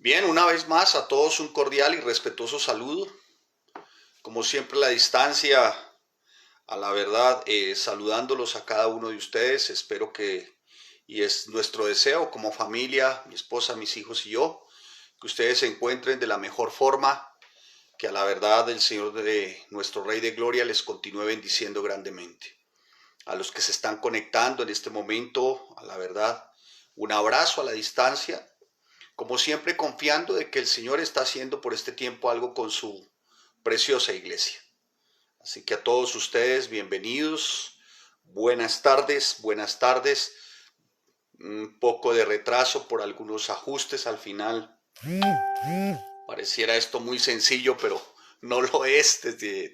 Bien, una vez más a todos un cordial y respetuoso saludo. Como siempre la distancia, a la verdad, saludándolos a cada uno de ustedes. Espero que, y es nuestro deseo como familia, mi esposa, mis hijos y yo, que ustedes se encuentren de la mejor forma, que a la verdad el Señor de nuestro Rey de Gloria les continúe bendiciendo grandemente. A los que se están conectando en este momento, a la verdad, un abrazo a la distancia. Como siempre, confiando de que el Señor está haciendo por este tiempo algo con su preciosa iglesia. Así que a todos ustedes, bienvenidos. Buenas tardes, buenas tardes. Un poco de retraso por algunos ajustes al final. Pareciera esto muy sencillo, pero no lo es desde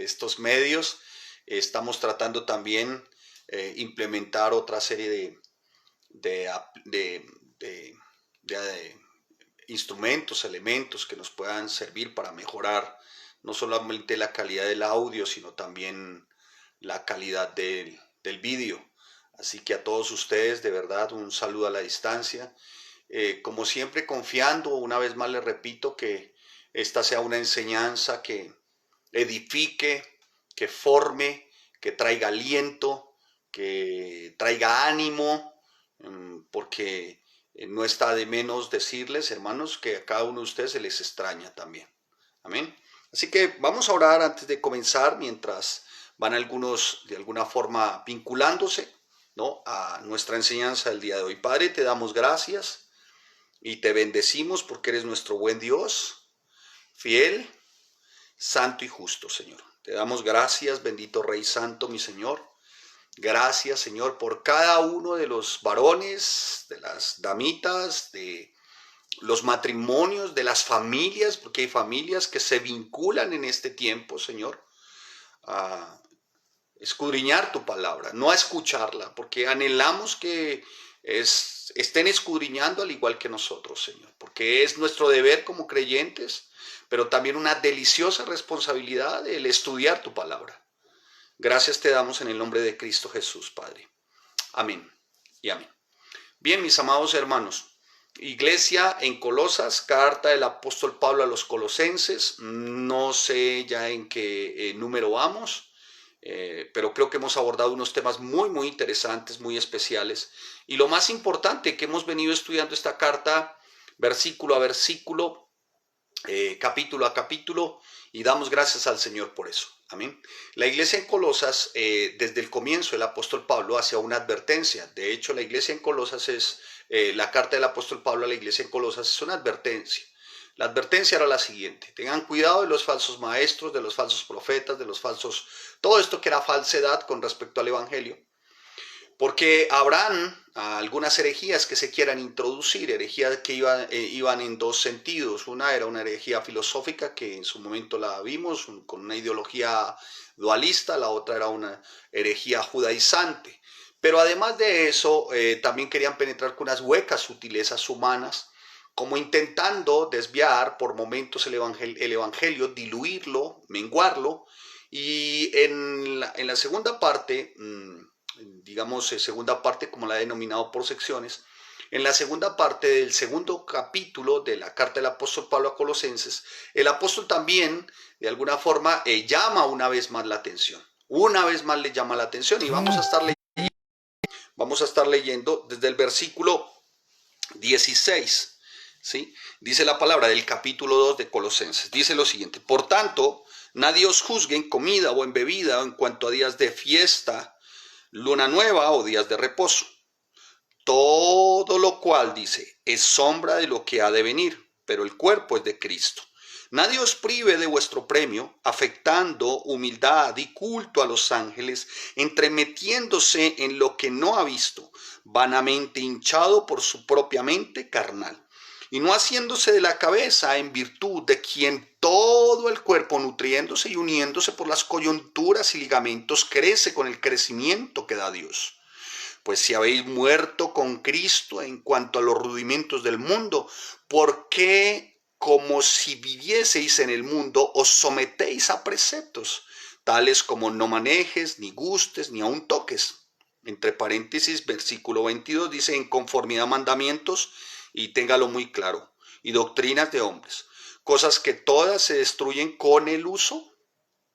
estos medios. Estamos tratando también implementar otra serie de, de, de, de instrumentos, elementos que nos puedan servir para mejorar no solamente la calidad del audio, sino también la calidad del vídeo. Así que a todos ustedes, de verdad, un saludo a la distancia. Como siempre, confiando, una vez más les repito, que esta sea una enseñanza que edifique, que forme, que traiga aliento, que traiga ánimo, porque no está de menos decirles, hermanos, que a cada uno de ustedes se les extraña también. Amén. Así que vamos a orar antes de comenzar, mientras van algunos de alguna forma vinculándose, ¿no?, a nuestra enseñanza del día de hoy. Padre, te damos gracias y te bendecimos porque eres nuestro buen Dios, fiel, santo y justo, Señor. Te damos gracias, bendito Rey Santo, mi Señor. Gracias, Señor, por cada uno de los varones, de las damitas, de los matrimonios, de las familias, porque hay familias que se vinculan en este tiempo, Señor, a escudriñar tu palabra, no a escucharla, porque anhelamos que estén escudriñando al igual que nosotros, Señor, porque es nuestro deber como creyentes, pero también una deliciosa responsabilidad el estudiar tu palabra. Gracias te damos en el nombre de Cristo Jesús, Padre. Amén y amén. Bien, mis amados hermanos, iglesia en Colosas, carta del apóstol Pablo a los colosenses, no sé ya en qué número vamos, pero creo que hemos abordado unos temas muy interesantes, muy especiales, y lo más importante, que hemos venido estudiando esta carta versículo a versículo, capítulo a capítulo, y damos gracias al Señor por eso. Amén. La iglesia en Colosas, desde el comienzo, el apóstol Pablo hacía una advertencia. De hecho, la iglesia en Colosas es, la carta del apóstol Pablo a la iglesia en Colosas es una advertencia. La advertencia era la siguiente: tengan cuidado de los falsos maestros, de los falsos profetas, de los falsos, todo esto que era falsedad con respecto al evangelio. Porque habrán algunas herejías que se quieran introducir, herejías que iban en dos sentidos. Una era una herejía filosófica, que en su momento la vimos, con una ideología dualista. La otra era una herejía judaizante. Pero además de eso, también querían penetrar con unas huecas sutilezas humanas, como intentando desviar por momentos el evangelio, diluirlo, menguarlo. Y en la segunda parte, digamos, segunda parte, como la he denominado por secciones, en la segunda parte del segundo capítulo de la carta del apóstol Pablo a Colosenses, el apóstol también, de alguna forma, llama una vez más la atención. Una vez más le llama la atención, y vamos a estar leyendo desde el versículo 16, ¿sí? Dice la palabra del capítulo 2 de Colosenses. Dice lo siguiente: por tanto, nadie os juzgue en comida o en bebida, o en cuanto a días de fiesta, luna nueva o días de reposo. Todo lo cual, dice, es sombra de lo que ha de venir, pero el cuerpo es de Cristo. Nadie os prive de vuestro premio, afectando humildad y culto a los ángeles, entremetiéndose en lo que no ha visto, vanamente hinchado por su propia mente carnal, y no haciéndose de la cabeza, en virtud de quien todo el cuerpo, nutriéndose y uniéndose por las coyunturas y ligamentos, crece con el crecimiento que da Dios. Pues si habéis muerto con Cristo en cuanto a los rudimentos del mundo, ¿por qué, como si vivieseis en el mundo, os sometéis a preceptos, tales como no manejes, ni gustes, ni aun toques? Entre paréntesis, versículo 22 dice: en conformidad a mandamientos, y téngalo muy claro, y doctrinas de hombres, cosas que todas se destruyen con el uso.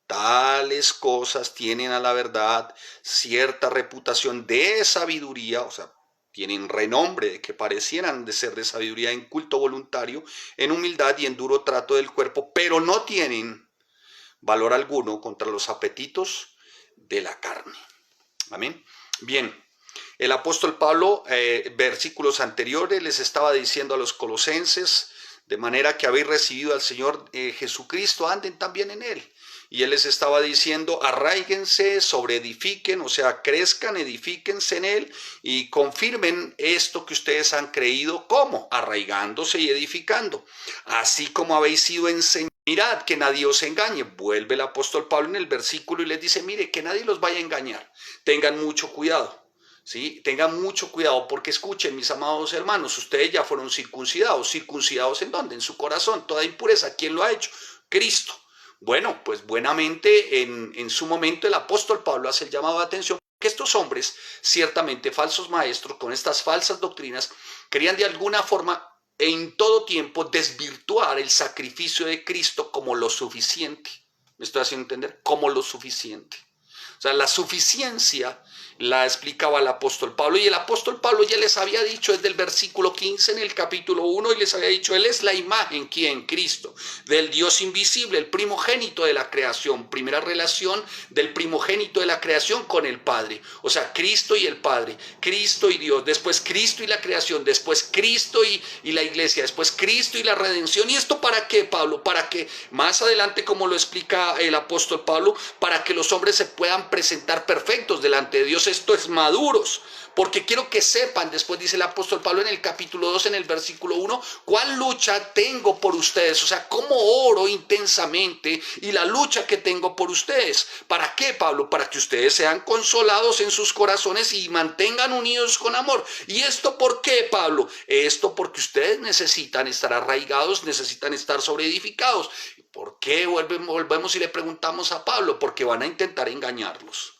Tales cosas tienen a la verdad cierta reputación de sabiduría, o sea, tienen renombre de que parecieran de ser de sabiduría en culto voluntario, en humildad y en duro trato del cuerpo, pero no tienen valor alguno contra los apetitos de la carne. Amén. Bien, el apóstol Pablo, versículos anteriores, les estaba diciendo a los colosenses, de manera que habéis recibido al Señor Jesucristo, anden también en él. Y él les estaba diciendo, arraíguense, sobreedifiquen, o sea, crezcan, edifíquense en él y confirmen esto que ustedes han creído. ¿Cómo? Arraigándose y edificando. Así como habéis sido enseñados. Mirad que nadie os engañe. Vuelve el apóstol Pablo en el versículo y les dice, mire, que nadie los vaya a engañar. Tengan mucho cuidado. ¿Sí? Tengan mucho cuidado porque escuchen, mis amados hermanos, ustedes ya fueron circuncidados. ¿Circuncidados en dónde? En su corazón. Toda impureza, ¿quién lo ha hecho? Cristo. Bueno, pues buenamente en su momento el apóstol Pablo hace el llamado de atención que estos hombres, ciertamente falsos maestros, con estas falsas doctrinas, querían de alguna forma en todo tiempo desvirtuar el sacrificio de Cristo como lo suficiente. ¿Me estoy haciendo entender? Como lo suficiente. O sea, la suficiencia la explicaba el apóstol Pablo, y el apóstol Pablo ya les había dicho desde el versículo 15 en el capítulo 1, y les había dicho, él es la imagen, ¿quién? Cristo, del Dios invisible, el primogénito de la creación, primera relación del primogénito de la creación con el Padre, o sea, Cristo y el Padre, Cristo y Dios, después Cristo y la creación, después Cristo y la iglesia, después Cristo y la redención. ¿Y esto para qué, Pablo? Para que más adelante, como lo explica el apóstol Pablo, para que los hombres se puedan presentar perfectos delante de Dios, esto es maduros, porque quiero que sepan, después dice el apóstol Pablo en el capítulo 2, en el versículo 1, cuál lucha tengo por ustedes, o sea, cómo oro intensamente y la lucha que tengo por ustedes. ¿Para qué, Pablo? Para que ustedes sean consolados en sus corazones y mantengan unidos con amor. ¿Y esto por qué, Pablo? Esto porque ustedes necesitan estar arraigados, necesitan estar sobreedificados. ¿Por qué volvemos y le preguntamos a Pablo? Porque van a intentar engañarlos.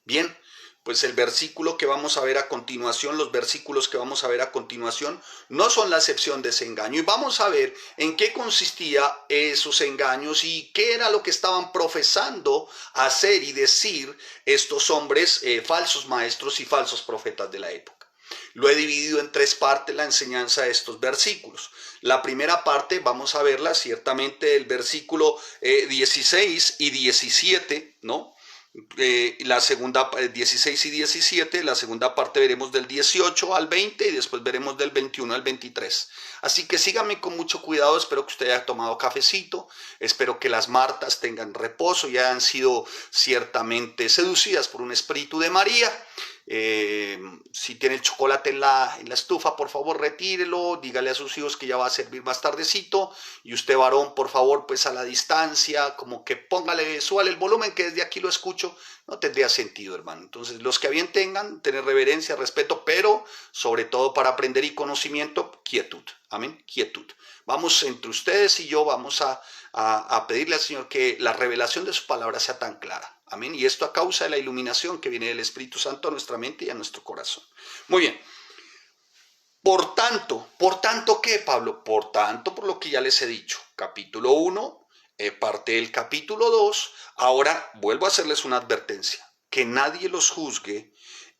Bien, pues el versículo que vamos a ver a continuación, los versículos que vamos a ver a continuación, no son la excepción de ese engaño. Y vamos a ver en qué consistía esos engaños y qué era lo que estaban profesando hacer y decir estos hombres falsos maestros y falsos profetas de la época. Lo he dividido en tres partes la enseñanza de estos versículos. La primera parte vamos a verla ciertamente del versículo 16 y 17, ¿no? La segunda, 16 y 17, la segunda parte veremos del 18 al 20 y después veremos del 21 al 23. Así que síganme con mucho cuidado, espero que usted haya tomado cafecito, espero que las Martas tengan reposo y hayan sido ciertamente seducidas por un espíritu de María. Si tiene el chocolate en la estufa, por favor retírelo, dígale a sus hijos que ya va a servir más tardecito, y usted varón, por favor, pues a la distancia, como que súbale el volumen, que desde aquí lo escucho, no tendría sentido, hermano. Entonces, los que bien tengan, tener reverencia, respeto, pero sobre todo para aprender y conocimiento, quietud, amén, quietud. Vamos entre ustedes y yo, vamos a pedirle al Señor que la revelación de su palabra sea tan clara. Amén. Y esto a causa de la iluminación que viene del Espíritu Santo a nuestra mente y a nuestro corazón. Muy bien. Por tanto, ¿qué, Pablo? Por tanto, por lo que ya les he dicho. Capítulo 1, parte del capítulo 2. Ahora vuelvo a hacerles una advertencia. Que nadie los juzgue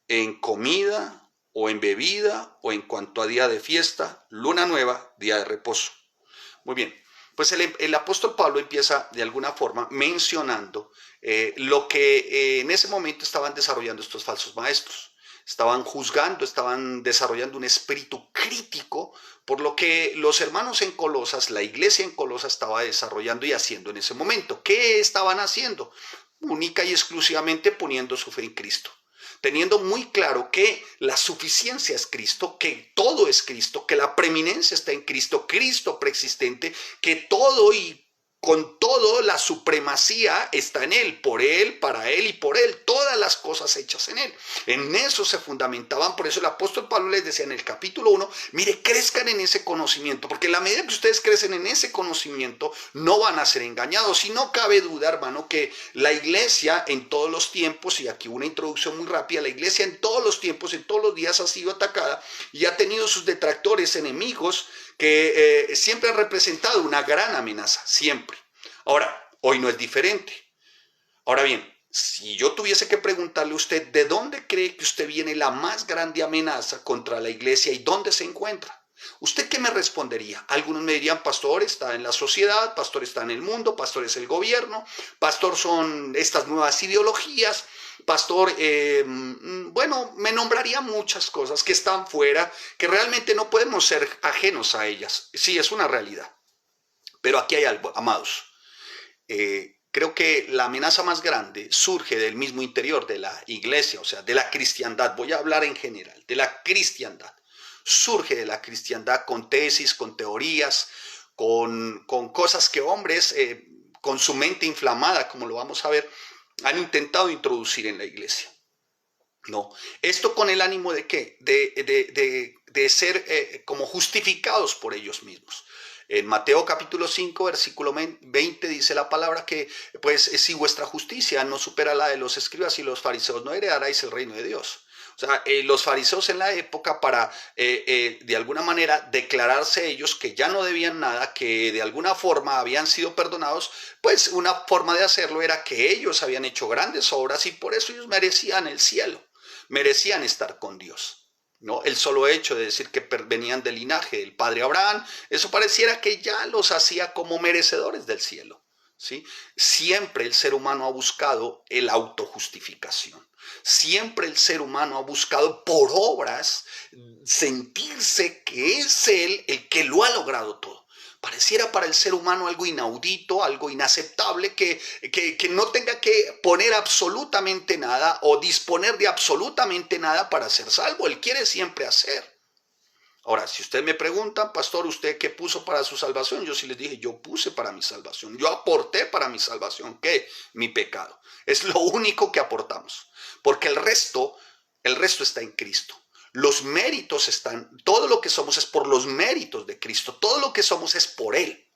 en comida o en bebida o en cuanto a día de fiesta, luna nueva, día de reposo. Muy bien. Pues el apóstol Pablo empieza de alguna forma mencionando lo que en ese momento estaban desarrollando estos falsos maestros. Estaban juzgando, estaban desarrollando un espíritu crítico por lo que los hermanos en Colosas, la iglesia en Colosas estaba desarrollando y haciendo en ese momento. ¿Qué estaban haciendo? Única y exclusivamente poniendo su fe en Cristo. Teniendo muy claro que la suficiencia es Cristo, que todo es Cristo, que la preeminencia está en Cristo, Cristo preexistente, que todo y con todo, la supremacía está en Él, por Él, para Él y por Él. Todas las cosas hechas en Él. En eso se fundamentaban. Por eso el apóstol Pablo les decía en el capítulo 1, mire, crezcan en ese conocimiento. Porque en la medida que ustedes crecen en ese conocimiento, no van a ser engañados. Y no cabe duda, hermano, que la iglesia en todos los tiempos, y aquí una introducción muy rápida, la iglesia en todos los tiempos, en todos los días ha sido atacada y ha tenido sus detractores, enemigos, que siempre han representado una gran amenaza, siempre. Ahora, hoy no es diferente. Ahora bien, si yo tuviese que preguntarle a usted, ¿de dónde cree que usted viene la más grande amenaza contra la iglesia y dónde se encuentra? ¿Usted qué me respondería? Algunos me dirían, pastor, está en la sociedad, pastor, está en el mundo, pastor, es el gobierno, pastor, son estas nuevas ideologías, pastor, bueno, me nombraría muchas cosas que están fuera, que realmente no podemos ser ajenos a ellas. Sí, es una realidad. Pero aquí hay algo, amados. Creo que la amenaza más grande surge del mismo interior de la iglesia, o sea, de la cristiandad. Voy a hablar en general, de la cristiandad. Surge de la cristiandad con tesis, con teorías, con cosas que hombres con su mente inflamada, como lo vamos a ver, han intentado introducir en la iglesia. No, esto con el ánimo de ¿qué? De ser como justificados por ellos mismos. En Mateo capítulo 5, versículo 20 dice la palabra que pues si vuestra justicia no supera la de los escribas y los fariseos, no heredaréis el reino de Dios. O sea, los fariseos en la época para de alguna manera declararse ellos que ya no debían nada, que de alguna forma habían sido perdonados, pues una forma de hacerlo era que ellos habían hecho grandes obras y por eso ellos merecían el cielo, merecían estar con Dios. ¿No? El solo hecho de decir que venían del linaje del padre Abraham, eso pareciera que ya los hacía como merecedores del cielo. ¿Sí? Siempre el ser humano ha buscado la autojustificación. Siempre el ser humano ha buscado por obras sentirse que es él el que lo ha logrado todo. Pareciera para el ser humano algo inaudito, algo inaceptable, que no tenga que poner absolutamente nada o disponer de absolutamente nada para ser salvo. Él quiere siempre hacer. Ahora, si usted me pregunta, pastor, ¿usted qué puso para su salvación? Yo sí les dije, yo puse para mi salvación. Yo aporté para mi salvación. ¿Qué? Mi pecado. Es lo único que aportamos. Porque el resto está en Cristo. Los méritos están, todo lo que somos es por los méritos de Cristo, todo lo que somos es por Él.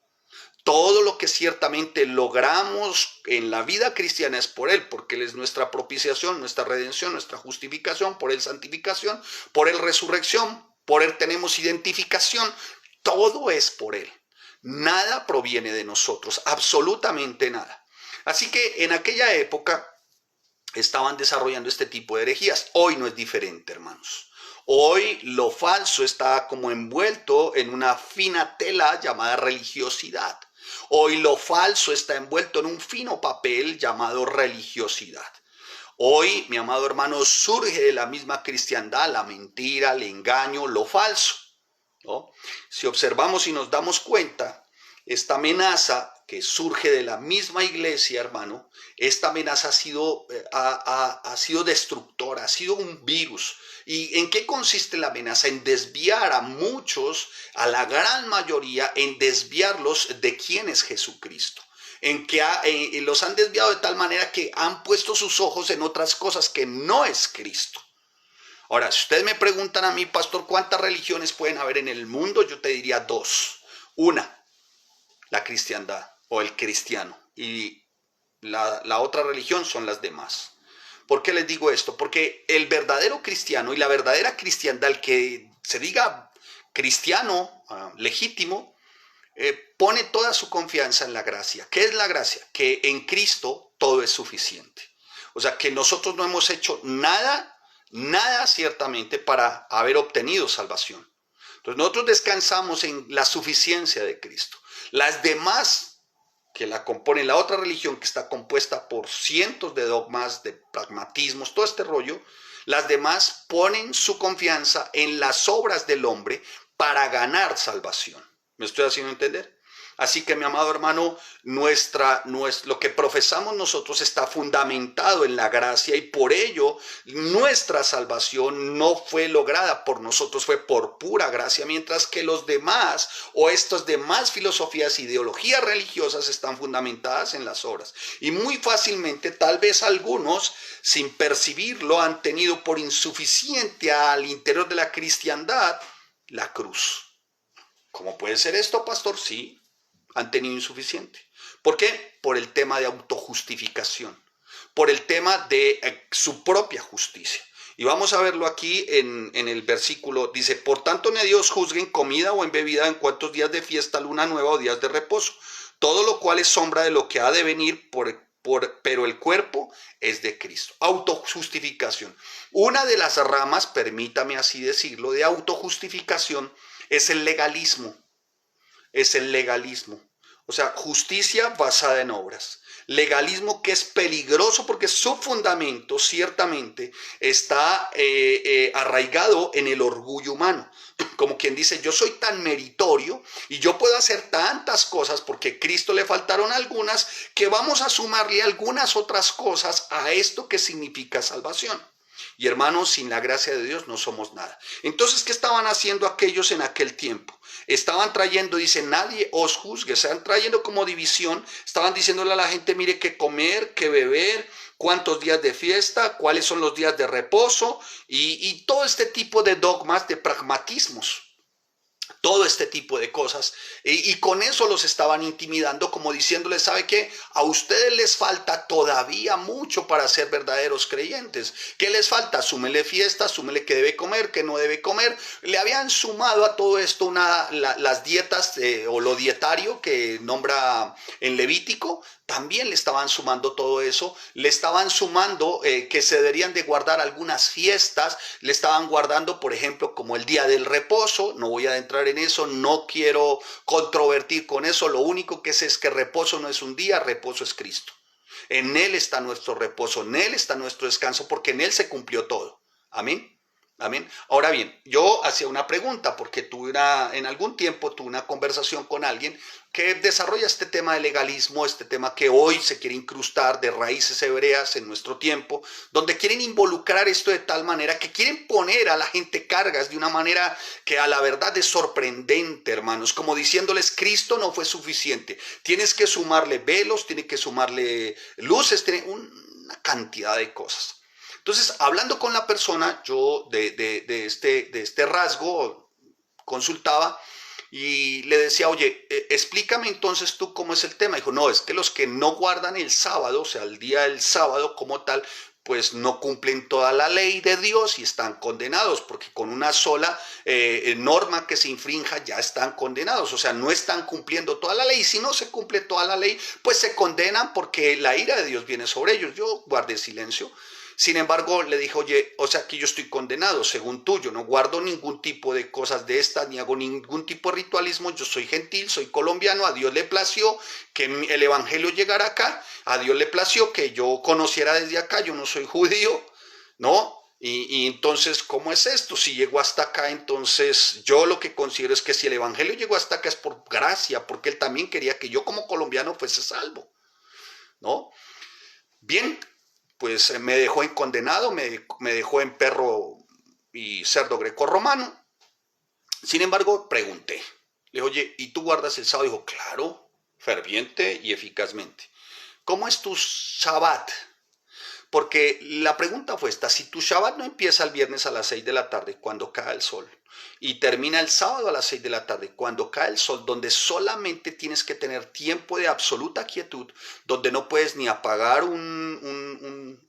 Todo lo que ciertamente logramos en la vida cristiana es por Él, porque Él es nuestra propiciación, nuestra redención, nuestra justificación, por Él santificación, por Él resurrección, por Él tenemos identificación, todo es por Él. Nada proviene de nosotros, absolutamente nada. Así que en aquella época estaban desarrollando este tipo de herejías. Hoy no es diferente, hermanos. Hoy lo falso está como envuelto en una fina tela llamada religiosidad. Hoy lo falso está envuelto en un fino papel llamado religiosidad. Hoy, mi amado hermano, surge de la misma cristiandad la mentira, el engaño, lo falso, ¿no? Si observamos y nos damos cuenta, esta amenaza que surge de la misma iglesia, hermano, esta amenaza ha sido destructora, ha sido un virus. ¿Y en qué consiste la amenaza? En desviar a muchos, a la gran mayoría, en desviarlos de quién es Jesucristo. En que los han desviado de tal manera que han puesto sus ojos en otras cosas que no es Cristo. Ahora, si ustedes me preguntan a mí, pastor, ¿cuántas religiones pueden haber en el mundo? Yo te diría dos. Una, la cristiandad o el cristiano, y la otra religión son las demás. ¿Por qué les digo esto? Porque el verdadero cristiano y la verdadera cristiandad, el que se diga cristiano legítimo, pone toda su confianza en la gracia. ¿Qué es la gracia? Que en Cristo todo es suficiente. O sea, que nosotros no hemos hecho nada ciertamente para haber obtenido salvación. Entonces nosotros descansamos en la suficiencia de Cristo. Las demás que la componen, la otra religión que está compuesta por cientos de dogmas, de pragmatismos, todo este rollo, las demás ponen su confianza en las obras del hombre para ganar salvación. ¿Me estoy haciendo entender? Así que, mi amado hermano, lo que profesamos nosotros está fundamentado en la gracia y por ello nuestra salvación no fue lograda por nosotros, fue por pura gracia, mientras que los demás o estas demás filosofías, ideologías religiosas están fundamentadas en las obras. Y muy fácilmente, tal vez algunos, sin percibirlo, han tenido por insuficiente al interior de la cristiandad la cruz. ¿Cómo puede ser esto, pastor? Sí, han tenido insuficiente. ¿Por qué? Por el tema de autojustificación, por el tema de su propia justicia. Y vamos a verlo aquí en el versículo. Dice, por tanto ni a Dios juzguen comida o en bebida en cuantos días de fiesta, luna nueva o días de reposo. Todo lo cual es sombra de lo que ha de venir, pero el cuerpo es de Cristo. Autojustificación. Una de las ramas, permítame así decirlo, de autojustificación es el legalismo. Es el legalismo. O sea, justicia basada en obras. Legalismo que es peligroso porque su fundamento ciertamente está arraigado en el orgullo humano. Como quien dice, yo soy tan meritorio y yo puedo hacer tantas cosas porque a Cristo le faltaron algunas, que vamos a sumarle algunas otras cosas a esto que significa salvación. Y hermanos, sin la gracia de Dios no somos nada. Entonces, ¿qué estaban haciendo aquellos en aquel tiempo? Estaban trayendo, dice, nadie os juzgue, estaban trayendo como división, estaban diciéndole a la gente, mire, qué comer, qué beber, cuántos días de fiesta, cuáles son los días de reposo y todo este tipo de dogmas, de pragmatismos. Todo este tipo de cosas, y con eso los estaban intimidando, como diciéndoles, ¿sabe qué? A ustedes les falta todavía mucho para ser verdaderos creyentes. ¿Qué les falta? Súmele fiesta, súmele que debe comer, que no debe comer. Le habían sumado a todo esto las dietas o lo dietario que nombra en Levítico. También le estaban sumando todo eso, le estaban sumando que se deberían de guardar algunas fiestas, le estaban guardando, por ejemplo, como el día del reposo. No voy a entrar en eso, no quiero controvertir con eso, lo único que sé es que reposo no es un día, reposo es Cristo. En Él está nuestro reposo, en Él está nuestro descanso, porque en Él se cumplió todo. Amén. Amén. Ahora bien, yo hacía una pregunta porque en algún tiempo tuve una conversación con alguien que desarrolla este tema de legalismo, este tema que hoy se quiere incrustar de raíces hebreas en nuestro tiempo, donde quieren involucrar esto de tal manera que quieren poner a la gente cargas de una manera que a la verdad es sorprendente, hermanos, como diciéndoles, Cristo no fue suficiente, tienes que sumarle velos, tienes que sumarle luces, una cantidad de cosas. Entonces, hablando con la persona, yo de este rasgo consultaba y le decía, oye, explícame entonces tú cómo es el tema. Dijo, no, es que los que no guardan el sábado, o sea, el día del sábado como tal, pues no cumplen toda la ley de Dios y están condenados, porque con una sola norma que se infrinja ya están condenados, o sea, no están cumpliendo toda la ley. Y si no se cumple toda la ley, pues se condenan porque la ira de Dios viene sobre ellos. Yo guardé silencio. Sin embargo, le dije, oye, o sea, que yo estoy condenado, según tú, yo no guardo ningún tipo de cosas de estas, ni hago ningún tipo de ritualismo, yo soy gentil, soy colombiano, a Dios le plació que el evangelio llegara acá, a Dios le plació que yo conociera desde acá, yo no soy judío, ¿no? Y entonces, ¿cómo es esto? Si llegó hasta acá, entonces yo lo que considero es que si el evangelio llegó hasta acá es por gracia, porque él también quería que yo como colombiano fuese salvo, ¿no? Bien, pues me dejó en condenado, me dejó en perro y cerdo grecorromano. Sin embargo, pregunté, le dije, oye, ¿y tú guardas el sábado? Dijo, claro, ferviente y eficazmente. ¿Cómo es tu Shabbat? Porque la pregunta fue esta, si tu Shabbat no empieza el viernes a las 6 de la tarde cuando cae el sol y termina el sábado a las 6 de la tarde cuando cae el sol, donde solamente tienes que tener tiempo de absoluta quietud, donde no puedes ni apagar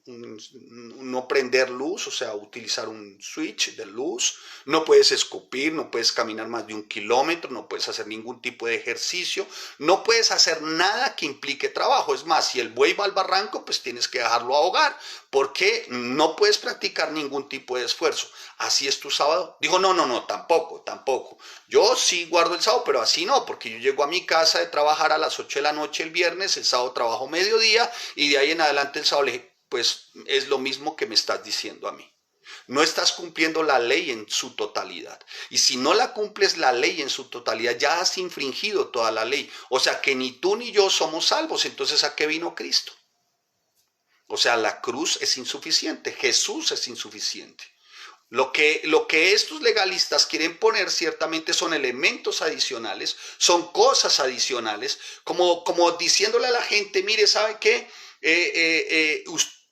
no prender luz, o sea, utilizar un switch de luz, no puedes escupir, no puedes caminar más de 1 kilómetro, no puedes hacer ningún tipo de ejercicio, no puedes hacer nada que implique trabajo. Es más, si el buey va al barranco, pues tienes que dejarlo ahogar, porque no puedes practicar ningún tipo de esfuerzo. ¿Así es tu sábado? Dijo, no, tampoco. Yo sí guardo el sábado, pero así no, porque yo llego a mi casa de trabajar a las 8 de la noche el viernes, el sábado trabajo mediodía y de ahí en adelante el sábado le dije, pues es lo mismo que me estás diciendo a mí. No estás cumpliendo la ley en su totalidad. Y si no la cumples la ley en su totalidad, ya has infringido toda la ley. O sea que ni tú ni yo somos salvos. Entonces, ¿a qué vino Cristo? O sea, la cruz es insuficiente. Jesús es insuficiente. Lo que estos legalistas quieren poner ciertamente son elementos adicionales, son cosas adicionales, como diciéndole a la gente, mire, ¿sabe qué?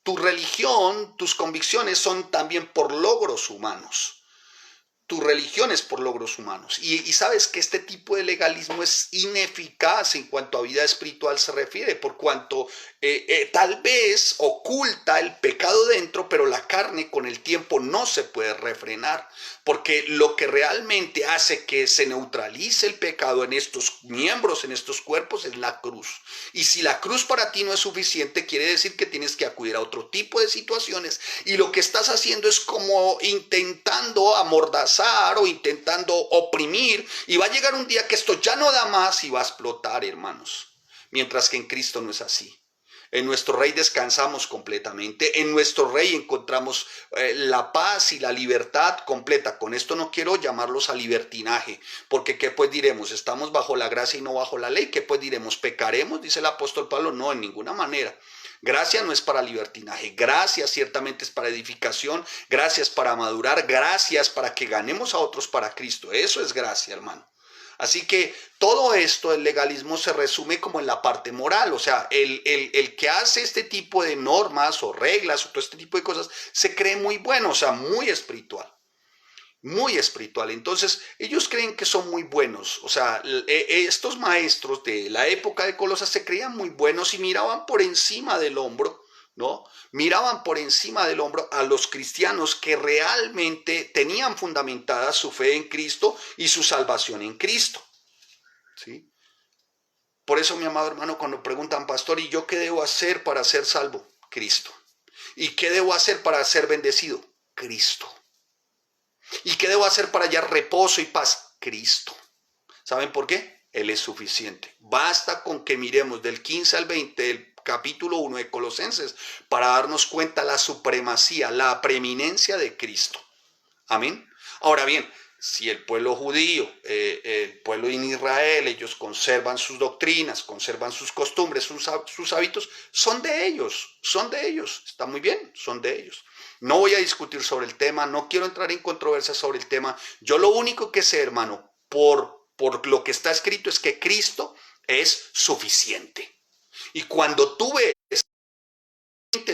Tu religión, tus convicciones son también por logros humanos. Tu religión es por logros humanos. Y sabes que este tipo de legalismo es ineficaz en cuanto a vida espiritual se refiere, por cuanto tal vez oculta el pecado dentro, pero la carne con el tiempo no se puede refrenar, porque lo que realmente hace que se neutralice el pecado en estos miembros, en estos cuerpos, es la cruz. Y si la cruz para ti no es suficiente, quiere decir que tienes que acudir a otro tipo de situaciones, y lo que estás haciendo es como intentando amordazar o intentando oprimir, y va a llegar un día que esto ya no da más y va a explotar, hermanos, mientras que en Cristo no es así. En nuestro Rey descansamos completamente, en nuestro Rey encontramos la paz y la libertad completa. Con esto no quiero llamarlos a libertinaje, porque ¿qué pues diremos? ¿Estamos bajo la gracia y no bajo la ley? ¿Qué pues diremos? ¿Pecaremos? Dice el apóstol Pablo. No, en ninguna manera. Gracia no es para libertinaje, gracia ciertamente es para edificación, gracia es para madurar, gracia es para que ganemos a otros para Cristo. Eso es gracia, hermano. Así que todo esto, el legalismo, se resume como en la parte moral. O sea, el que hace este tipo de normas o reglas o todo este tipo de cosas se cree muy bueno, o sea, muy espiritual. Muy espiritual. Entonces, ellos creen que son muy buenos. O sea, estos maestros de la época de Colosas se creían muy buenos y miraban por encima del hombro, ¿no? Miraban por encima del hombro a los cristianos que realmente tenían fundamentada su fe en Cristo y su salvación en Cristo, ¿sí? Por eso, mi amado hermano, cuando preguntan, pastor, ¿y yo qué debo hacer para ser salvo? Cristo. ¿Y qué debo hacer para ser bendecido? Cristo. ¿Y qué debo hacer para hallar reposo y paz? Cristo. ¿Saben por qué? Él es suficiente. Basta con que miremos del 15 al 20 del capítulo 1 de Colosenses para darnos cuenta la supremacía, la preeminencia de Cristo. Amén. Ahora bien, si el pueblo judío, el pueblo en Israel, ellos conservan sus doctrinas, conservan sus costumbres, sus hábitos, son de ellos, está muy bien, son de ellos. No voy a discutir sobre el tema, no quiero entrar en controversia sobre el tema. Yo lo único que sé, hermano, por lo que está escrito es que Cristo es suficiente. Y cuando tú ves,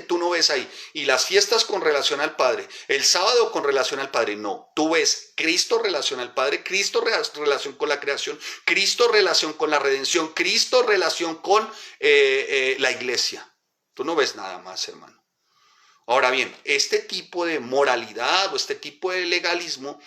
tú no ves ahí, y las fiestas con relación al Padre, el sábado con relación al Padre, no, tú ves Cristo relación al Padre, Cristo relación con la creación, Cristo relación con la redención, Cristo relación con la iglesia. Tú no ves nada más, hermano. Ahora bien, este tipo de moralidad o este tipo de legalismo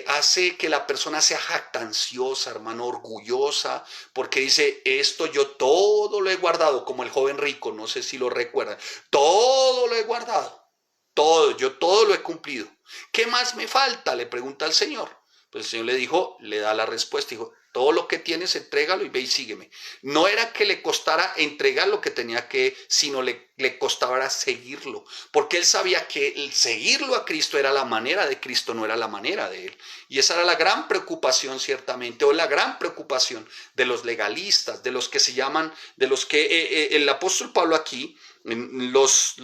hace que la persona sea jactanciosa, hermano, orgullosa, porque dice, esto yo todo lo he guardado, como el joven rico, no sé si lo recuerdan, todo lo he guardado, todo, yo todo lo he cumplido. ¿Qué más me falta? Le pregunta al Señor. Pues el Señor le dijo, le da la respuesta, dijo, todo lo que tienes, entrégalo y ve y sígueme. No era que le costara entregar lo que tenía que, sino le costaba seguirlo. Porque él sabía que el seguirlo a Cristo era la manera de Cristo, no era la manera de él. Y esa era la gran preocupación, ciertamente, o la gran preocupación de los legalistas, de los que se llaman, de los que el apóstol Pablo aquí los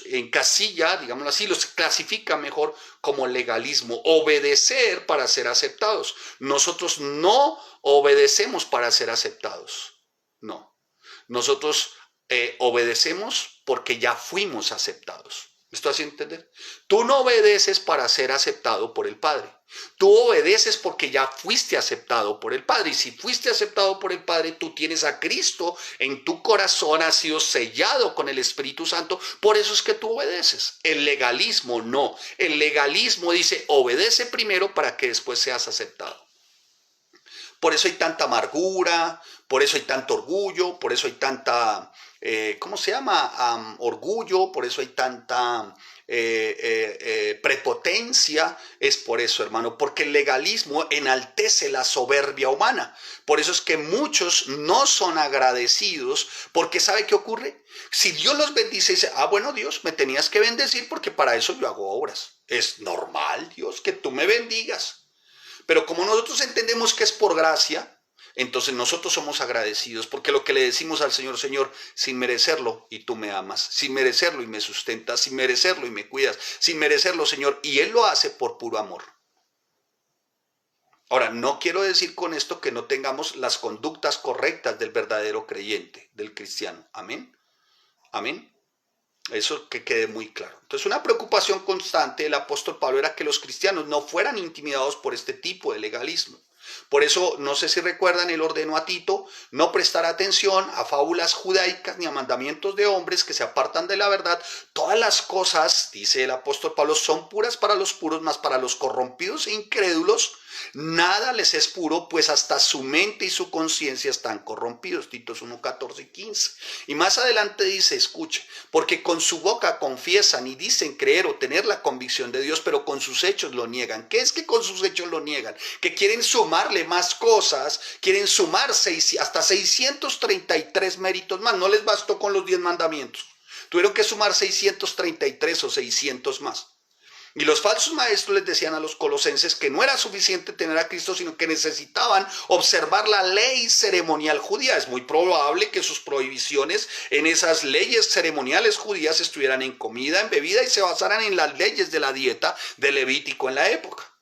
encasilla, digámoslo así, los clasifica mejor como legalismo, obedecer para ser aceptados. Nosotros no obedecemos para ser aceptados, no. Nosotros obedecemos porque ya fuimos aceptados. ¿Me estoy haciendo entender? Tú no obedeces para ser aceptado por el Padre. Tú obedeces porque ya fuiste aceptado por el Padre. Y si fuiste aceptado por el Padre, tú tienes a Cristo en tu corazón, has sido sellado con el Espíritu Santo. Por eso es que tú obedeces. El legalismo no. El legalismo dice, obedece primero para que después seas aceptado. Por eso hay tanta amargura, por eso hay tanto orgullo, por eso hay tanta, ¿cómo se llama? Orgullo, por eso hay tanta prepotencia. Es por eso, hermano, porque el legalismo enaltece la soberbia humana. Por eso es que muchos no son agradecidos, porque ¿sabe qué ocurre? Si Dios los bendice y dice, bueno, Dios, me tenías que bendecir porque para eso yo hago obras. Es normal, Dios, que tú me bendigas. Pero como nosotros entendemos que es por gracia, entonces nosotros somos agradecidos, porque lo que le decimos al Señor, Señor, sin merecerlo y tú me amas, sin merecerlo y me sustentas, sin merecerlo y me cuidas, sin merecerlo, Señor, y Él lo hace por puro amor. Ahora, no quiero decir con esto que no tengamos las conductas correctas del verdadero creyente, del cristiano. Amén. Amén. Eso que quede muy claro. Entonces, una preocupación constante del apóstol Pablo era que los cristianos no fueran intimidados por este tipo de legalismo. Por eso, no sé si recuerdan, él ordenó a Tito no prestar atención a fábulas judaicas ni a mandamientos de hombres que se apartan de la verdad. Todas las cosas, dice el apóstol Pablo, son puras para los puros, mas para los corrompidos e incrédulos nada les es puro, pues hasta su mente y su conciencia están corrompidos. Titos 1, 14 y 15. Y más adelante dice, escuche, porque con su boca confiesan y dicen creer o tener la convicción de Dios, pero con sus hechos lo niegan. ¿Qué es que con sus hechos lo niegan? Que quieren sumarle más cosas, quieren sumar hasta 633 méritos más. No les bastó con los 10 mandamientos. Tuvieron que sumar 633 o 600 más. Y los falsos maestros les decían a los colosenses que no era suficiente tener a Cristo, sino que necesitaban observar la ley ceremonial judía. Es muy probable que sus prohibiciones en esas leyes ceremoniales judías estuvieran en comida, en bebida y se basaran en las leyes de la dieta de Levítico en la época.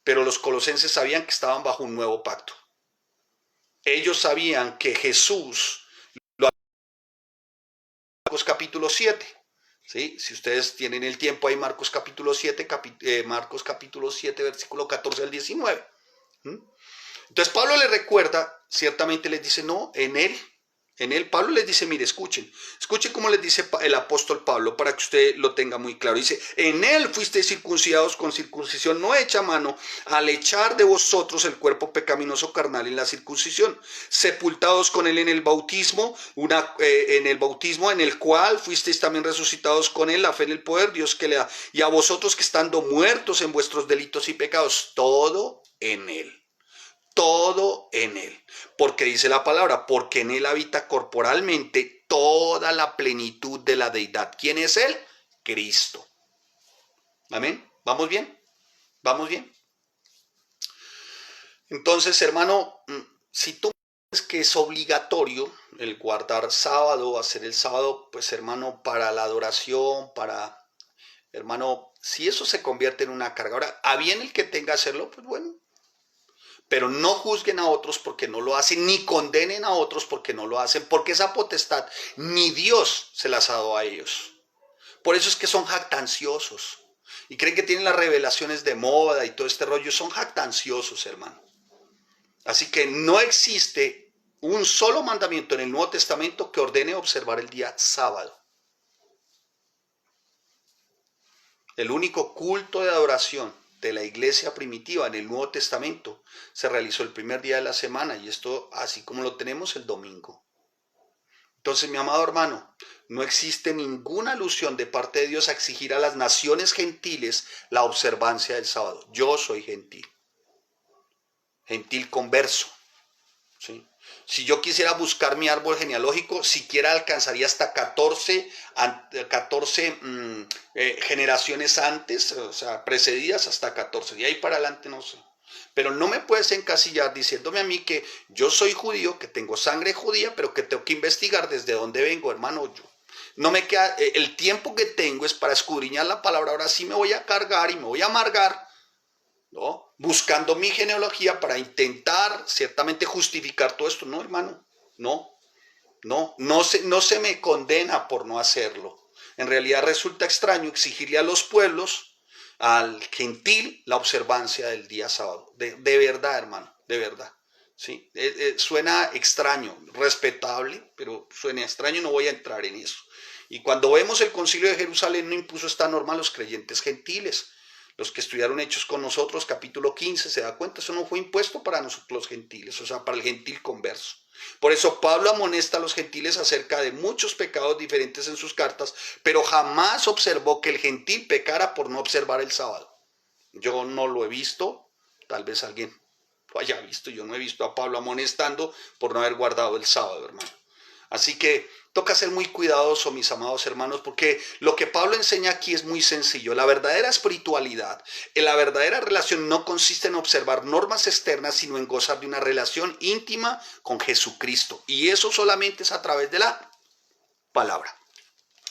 Pero los colosenses sabían que estaban bajo un nuevo pacto. Ellos sabían que Jesús lo había en Marcos capítulo 7. ¿Sí? Si ustedes tienen el tiempo ahí, Marcos capítulo 7, versículo 14 al 19. Entonces Pablo les recuerda, ciertamente les dice, no, en él, Pablo les dice, mire, escuchen cómo les dice el apóstol Pablo para que usted lo tenga muy claro. Dice, en él fuisteis circuncidados con circuncisión no hecha a mano, al echar de vosotros el cuerpo pecaminoso carnal en la circuncisión, sepultados con él en el bautismo, en el cual fuisteis también resucitados con él, la fe en el poder Dios que le da, y a vosotros que estando muertos en vuestros delitos y pecados, todo en él. Todo en él, porque dice la palabra, porque en él habita corporalmente toda la plenitud de la deidad. ¿Quién es él? Cristo. Amén. ¿Vamos bien? ¿Vamos bien? Entonces, hermano, si tú piensas que es obligatorio el guardar sábado, hacer el sábado, pues hermano, para la adoración, hermano, si eso se convierte en una carga. Ahora, a bien el que tenga que hacerlo, pues bueno. Pero no juzguen a otros porque no lo hacen, ni condenen a otros porque no lo hacen, porque esa potestad ni Dios se las ha dado a ellos. Por eso es que son jactanciosos y creen que tienen las revelaciones de moda y todo este rollo. Son jactanciosos, hermano. Así que no existe un solo mandamiento en el Nuevo Testamento que ordene observar el día sábado. El único culto de adoración de la iglesia primitiva en el Nuevo Testamento se realizó el primer día de la semana, y esto así como lo tenemos el domingo. Entonces, mi amado hermano, no existe ninguna alusión de parte de Dios a exigir a las naciones gentiles la observancia del sábado. Yo soy gentil converso, ¿sí? Si yo quisiera buscar mi árbol genealógico, siquiera alcanzaría hasta 14 generaciones antes, o sea, precedidas hasta 14. De ahí para adelante no sé. Pero no me puedes encasillar diciéndome a mí que yo soy judío, que tengo sangre judía, pero que tengo que investigar desde dónde vengo, hermano. Yo no me queda, el tiempo que tengo es para escudriñar la palabra. Ahora sí me voy a cargar y me voy a amargar, ¿no? Buscando mi genealogía para intentar ciertamente justificar todo esto. No, hermano, no se me condena por no hacerlo. En realidad resulta extraño exigirle a los pueblos, al gentil, la observancia del día sábado. De verdad, hermano, de verdad. ¿Sí? Suena extraño, respetable, pero suena extraño, no voy a entrar en eso. Y cuando vemos el Concilio de Jerusalén no impuso esta norma a los creyentes gentiles. Los que estudiaron Hechos con nosotros, capítulo 15, se da cuenta, eso no fue impuesto para nosotros los gentiles, o sea, para el gentil converso. Por eso Pablo amonesta a los gentiles acerca de muchos pecados diferentes en sus cartas, pero jamás observó que el gentil pecara por no observar el sábado. Yo no lo he visto, tal vez alguien lo haya visto, yo no he visto a Pablo amonestando por no haber guardado el sábado, hermano. Así que toca ser muy cuidadoso, mis amados hermanos, porque lo que Pablo enseña aquí es muy sencillo. La verdadera espiritualidad, la verdadera relación no consiste en observar normas externas, sino en gozar de una relación íntima con Jesucristo. Y eso solamente es a través de la palabra.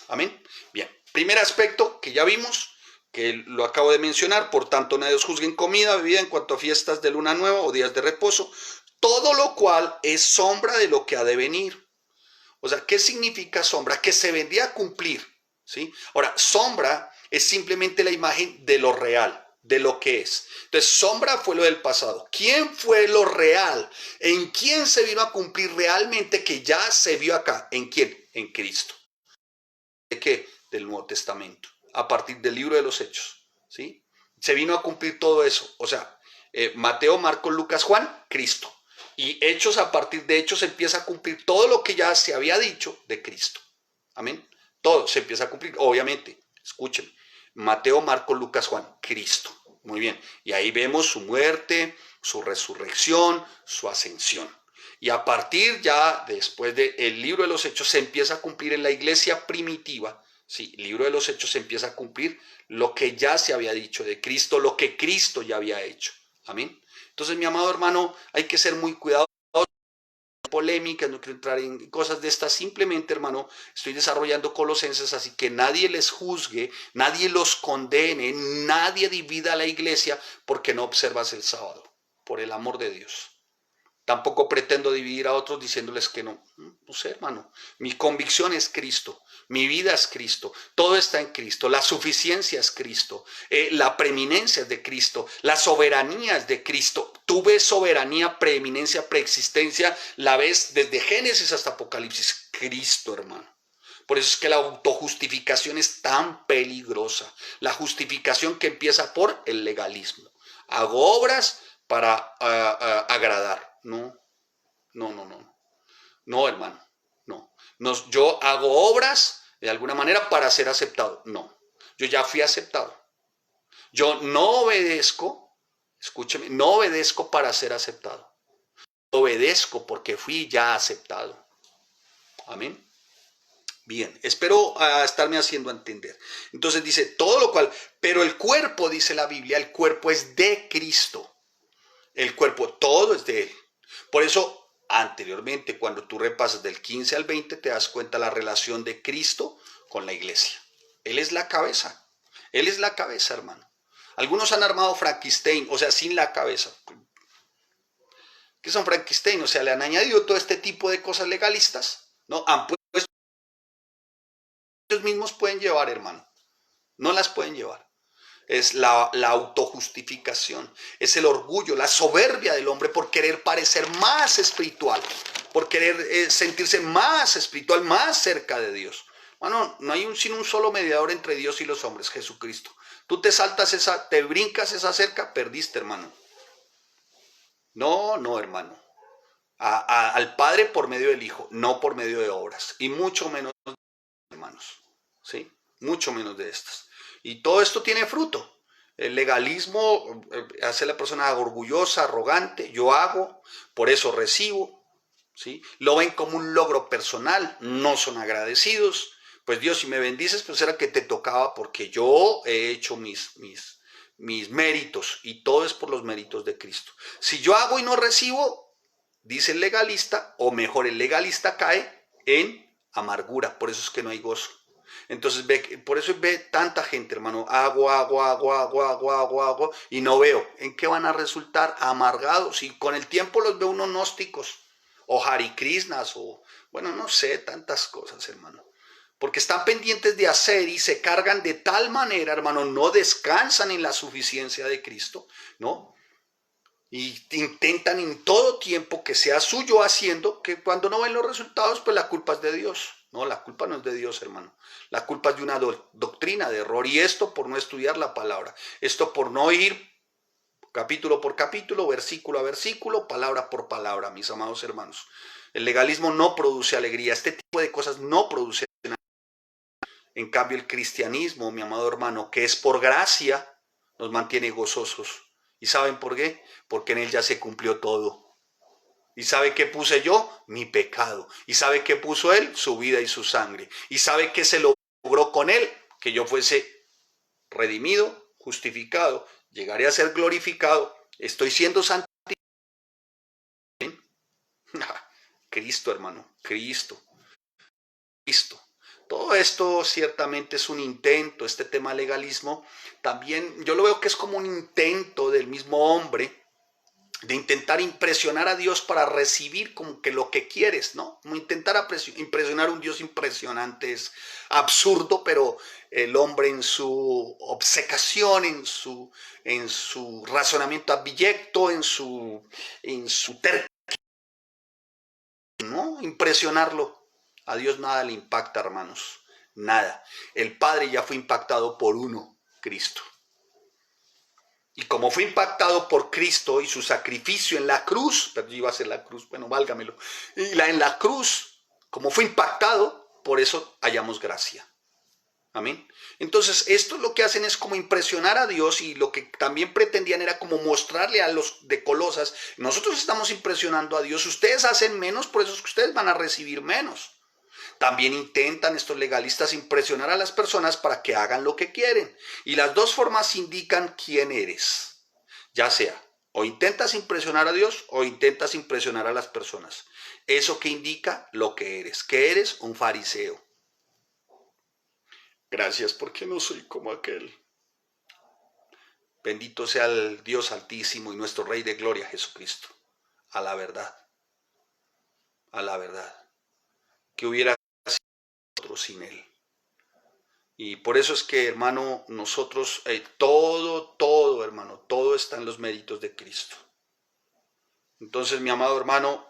Amén. Bien, primer aspecto que ya vimos, que lo acabo de mencionar, por tanto nadie os juzgue en comida, bebida, en cuanto a fiestas de luna nueva o días de reposo, todo lo cual es sombra de lo que ha de venir. O sea, ¿qué significa sombra? Que se vendría a cumplir, ¿sí? Ahora, sombra es simplemente la imagen de lo real, de lo que es. Entonces, sombra fue lo del pasado. ¿Quién fue lo real? ¿En quién se vino a cumplir realmente que ya se vio acá? ¿En quién? En Cristo. ¿De qué? Del Nuevo Testamento, a partir del libro de los Hechos, ¿sí? Se vino a cumplir todo eso. O sea, Mateo, Marcos, Lucas, Juan, Cristo. Y Hechos, a partir de Hechos, se empieza a cumplir todo lo que ya se había dicho de Cristo. Amén. Todo se empieza a cumplir, obviamente. Escuchen. Mateo, Marcos, Lucas, Juan, Cristo. Muy bien. Y ahí vemos su muerte, su resurrección, su ascensión. Y a partir ya, después del libro de los Hechos, se empieza a cumplir en la iglesia primitiva. Sí, el libro de los Hechos se empieza a cumplir lo que ya se había dicho de Cristo, lo que Cristo ya había hecho. Amén. Entonces, mi amado hermano, hay que ser muy cuidadoso, polémicas, no quiero entrar en cosas de estas, simplemente, hermano, estoy desarrollando Colosenses, así que nadie les juzgue, nadie los condene, nadie divida a la iglesia porque no observas el sábado, por el amor de Dios. Tampoco pretendo dividir a otros diciéndoles que no. No sé, hermano. Mi convicción es Cristo. Mi vida es Cristo. Todo está en Cristo. La suficiencia es Cristo. La preeminencia es de Cristo. La soberanía es de Cristo. Tú ves soberanía, preeminencia, preexistencia. La ves desde Génesis hasta Apocalipsis. Cristo, hermano. Por eso es que la autojustificación es tan peligrosa. La justificación que empieza por el legalismo. Hago obras para agradar. No, no, hermano, no. Yo hago obras de alguna manera para ser aceptado. No, yo ya fui aceptado. Yo no obedezco, escúcheme, no obedezco para ser aceptado. Obedezco porque fui ya aceptado. Amén. Bien, espero estarme haciendo entender. Entonces dice, todo lo cual, pero el cuerpo, dice la Biblia, el cuerpo es de Cristo. El cuerpo, todo es de Él. Por eso, anteriormente, cuando tú repasas del 15 al 20, te das cuenta la relación de Cristo con la iglesia. Él es la cabeza. Él es la cabeza, hermano. Algunos han armado Frankenstein, o sea, sin la cabeza. ¿Qué son Frankenstein? O sea, le han añadido todo este tipo de cosas legalistas, ¿no? Han puesto, ellos mismos pueden llevar, hermano. No las pueden llevar. Es la autojustificación, es el orgullo, la soberbia del hombre por querer parecer más espiritual, por querer sentirse más espiritual, más cerca de Dios. Bueno, no hay sino un solo mediador entre Dios y los hombres, Jesucristo. Tú te saltas te brincas esa cerca, perdiste, hermano. No, hermano. Al Padre por medio del Hijo, no por medio de obras, y mucho menos, hermanos, ¿sí? Mucho menos de estas. Y todo esto tiene fruto. El legalismo hace a la persona orgullosa, arrogante. Yo hago, por eso recibo, ¿sí? Lo ven como un logro personal, no son agradecidos. Pues Dios, si me bendices, pues era que te tocaba porque yo he hecho mis méritos y todo es por los méritos de Cristo. Si yo hago y no recibo, dice el legalista, o mejor el legalista cae en amargura, por eso es que no hay gozo. Entonces por eso ve tanta gente, hermano, hago, y no veo. ¿En qué van a resultar? Amargados. Y con el tiempo los veo unos gnósticos, o Hare Krishnas, o bueno, no sé, tantas cosas, hermano. Porque están pendientes de hacer y se cargan de tal manera, hermano, no descansan en la suficiencia de Cristo, ¿no? Y intentan en todo tiempo que sea suyo haciendo, que cuando no ven los resultados, pues la culpa es de Dios. No, la culpa no es de Dios, hermano. La culpa es de una doctrina de error. Y esto por no estudiar la palabra. Esto por no ir capítulo por capítulo, versículo a versículo, palabra por palabra, mis amados hermanos. El legalismo no produce alegría. Este tipo de cosas no produce alegría. En cambio, el cristianismo, mi amado hermano, que es por gracia, nos mantiene gozosos. ¿Y saben por qué? Porque en él ya se cumplió todo. ¿Y sabe qué puse yo? Mi pecado. ¿Y sabe qué puso él? Su vida y su sangre. ¿Y sabe qué se logró con él? Que yo fuese redimido, justificado, llegaré a ser glorificado, estoy siendo santificado. Cristo, hermano, Cristo. Todo esto ciertamente es un intento, este tema legalismo, también yo lo veo que es como un intento del mismo hombre de intentar impresionar a Dios para recibir como que lo que quieres, ¿no? Como intentar impresionar a un Dios impresionante es absurdo, pero el hombre en su obcecación, en su razonamiento abyecto, en su terquedad, ¿no? Impresionarlo. A Dios nada le impacta, hermanos, nada. El Padre ya fue impactado por uno, Cristo. Y como fue impactado por Cristo y su sacrificio en la cruz, pero iba a ser la cruz, bueno, válgamelo, en la cruz, como fue impactado, por eso hallamos gracia. Amén. Entonces, esto lo que hacen es como impresionar a Dios, y lo que también pretendían era como mostrarle a los de Colosas: nosotros estamos impresionando a Dios, ustedes hacen menos, por eso es que ustedes van a recibir menos. También intentan estos legalistas impresionar a las personas para que hagan lo que quieren. Y las dos formas indican quién eres. Ya sea, o intentas impresionar a Dios o intentas impresionar a las personas. ¿Eso qué indica? Lo que eres. Que eres un fariseo. Gracias porque no soy como aquel. Bendito sea el Dios Altísimo y nuestro Rey de Gloria, Jesucristo. A la verdad. A la verdad. Que hubiera sin él. Y por eso es que, hermano, nosotros, todo, hermano, todo está en los méritos de Cristo. Entonces, mi amado hermano,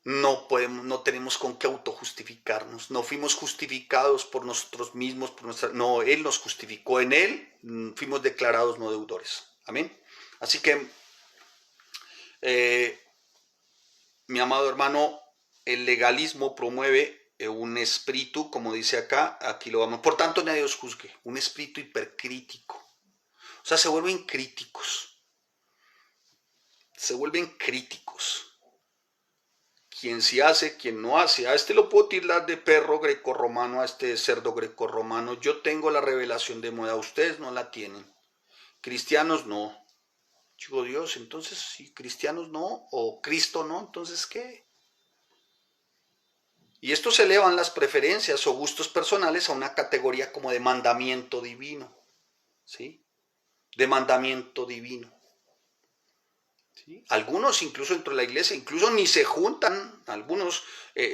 no tenemos con qué autojustificarnos. No fuimos justificados por nosotros mismos, no, Él nos justificó. En Él fuimos declarados no deudores. Amén. Así que, mi amado hermano, el legalismo promueve un espíritu, como dice acá, aquí lo vamos. Por tanto, nadie os juzgue. Un espíritu hipercrítico. O sea, se vuelven críticos. Se vuelven críticos. Quien sí hace, quien no hace. A este lo puedo tirar de perro grecorromano, a este cerdo grecorromano. Yo tengo la revelación de moda, ustedes no la tienen. Cristianos no. Digo, Dios, entonces si cristianos no, o Cristo no, entonces ¿qué? Y estos elevan las preferencias o gustos personales a una categoría como de mandamiento divino, ¿sí? De mandamiento divino. ¿Sí? Algunos incluso dentro de la iglesia, incluso ni se juntan, algunos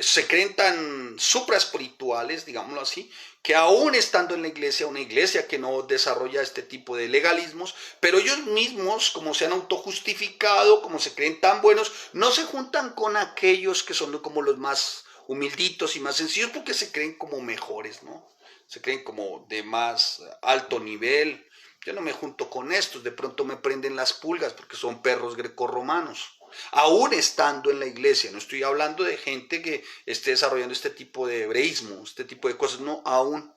se creen tan supraespirituales, digámoslo así, que aún estando en la iglesia, una iglesia que no desarrolla este tipo de legalismos, pero ellos mismos, como se han autojustificado, como se creen tan buenos, no se juntan con aquellos que son como los más humilditos y más sencillos, porque se creen como mejores, ¿no? Se creen como de más alto nivel. Yo no me junto con estos, de pronto me prenden las pulgas porque son perros grecorromanos. Aún estando en la iglesia, no estoy hablando de gente que esté desarrollando este tipo de hebreísmo, este tipo de cosas, no, aún.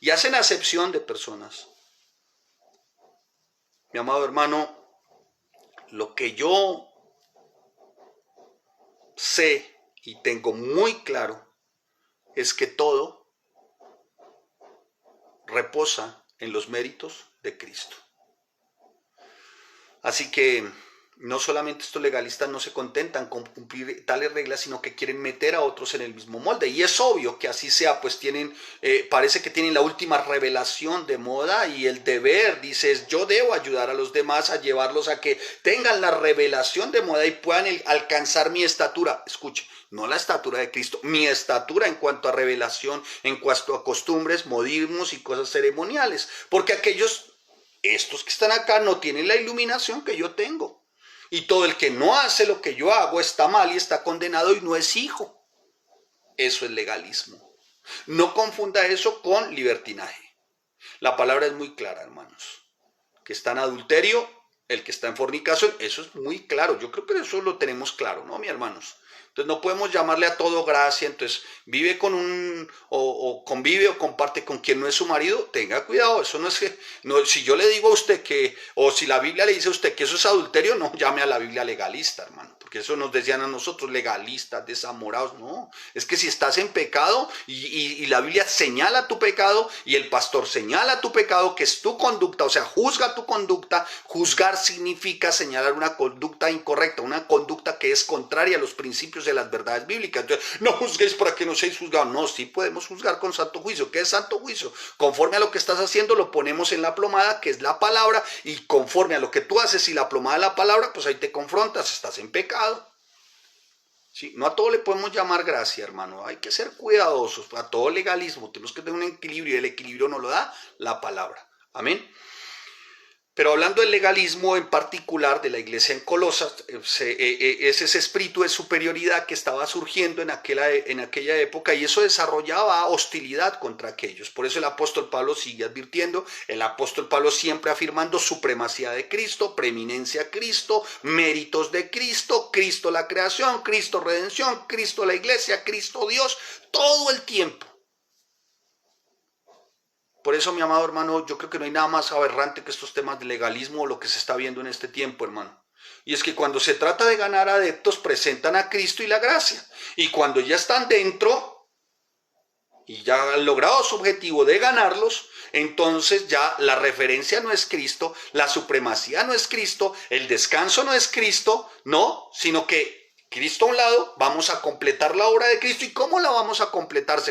Y hacen acepción de personas. Mi amado hermano, lo que yo sé y tengo muy claro es que todo reposa en los méritos de Cristo. Así que no solamente estos legalistas no se contentan con cumplir tales reglas, sino que quieren meter a otros en el mismo molde. Y es obvio que así sea, pues parece que tienen la última revelación de moda, y el deber, dices, yo debo ayudar a los demás a llevarlos a que tengan la revelación de moda y puedan alcanzar mi estatura. Escuche, no la estatura de Cristo, mi estatura en cuanto a revelación, en cuanto a costumbres, modismos y cosas ceremoniales. Porque estos que están acá no tienen la iluminación que yo tengo. Y todo el que no hace lo que yo hago está mal y está condenado y no es hijo. eso es legalismo. No confunda eso con libertinaje. La palabra es muy clara, hermanos. Que está en adulterio, el que está en fornicación, eso es muy claro. Yo creo que eso lo tenemos claro, ¿no, mis hermanos? Entonces no podemos llamarle a todo gracia. Entonces vive con o convive o comparte con quien no es su marido. Tenga cuidado, eso no es que, no, si yo le digo a usted que, o si la Biblia le dice a usted que eso es adulterio, no llame a la Biblia legalista, hermano. Porque eso nos decían a nosotros, legalistas, desamorados. No, es que si estás en pecado y la Biblia señala tu pecado y el pastor señala tu pecado, que es tu conducta, o sea, juzga tu conducta. Juzgar significa señalar una conducta incorrecta, una conducta que es contraria a los principios de las verdades bíblicas. Entonces, no juzguéis para que no seáis juzgados. No, sí podemos juzgar con santo juicio. ¿Qué es santo juicio? Conforme a lo que estás haciendo, lo ponemos en la plomada, que es la palabra, y conforme a lo que tú haces y la plomada de la palabra, pues ahí te confrontas, estás en pecado. Sí, no a todo le podemos llamar gracia, hermano. Hay que ser cuidadosos. A todo legalismo tenemos que tener un equilibrio, y el equilibrio nos lo da la palabra. Amén. Pero hablando del legalismo en particular de la iglesia en Colosas, es ese espíritu de superioridad que estaba surgiendo en aquella época, y eso desarrollaba hostilidad contra aquellos. Por eso el apóstol Pablo sigue advirtiendo, el apóstol Pablo siempre afirmando supremacía de Cristo, preeminencia de Cristo, méritos de Cristo, Cristo la creación, Cristo redención, Cristo la iglesia, Cristo Dios, todo el tiempo. Por eso, mi amado hermano, yo creo que no hay nada más aberrante que estos temas de legalismo o lo que se está viendo en este tiempo, hermano. Y es que cuando se trata de ganar adeptos, presentan a Cristo y la gracia. Y cuando ya están dentro y ya han logrado su objetivo de ganarlos, entonces ya la referencia no es Cristo, la supremacía no es Cristo, el descanso no es Cristo, no, sino que Cristo a un lado, vamos a completar la obra de Cristo. ¿Y cómo la vamos a completar?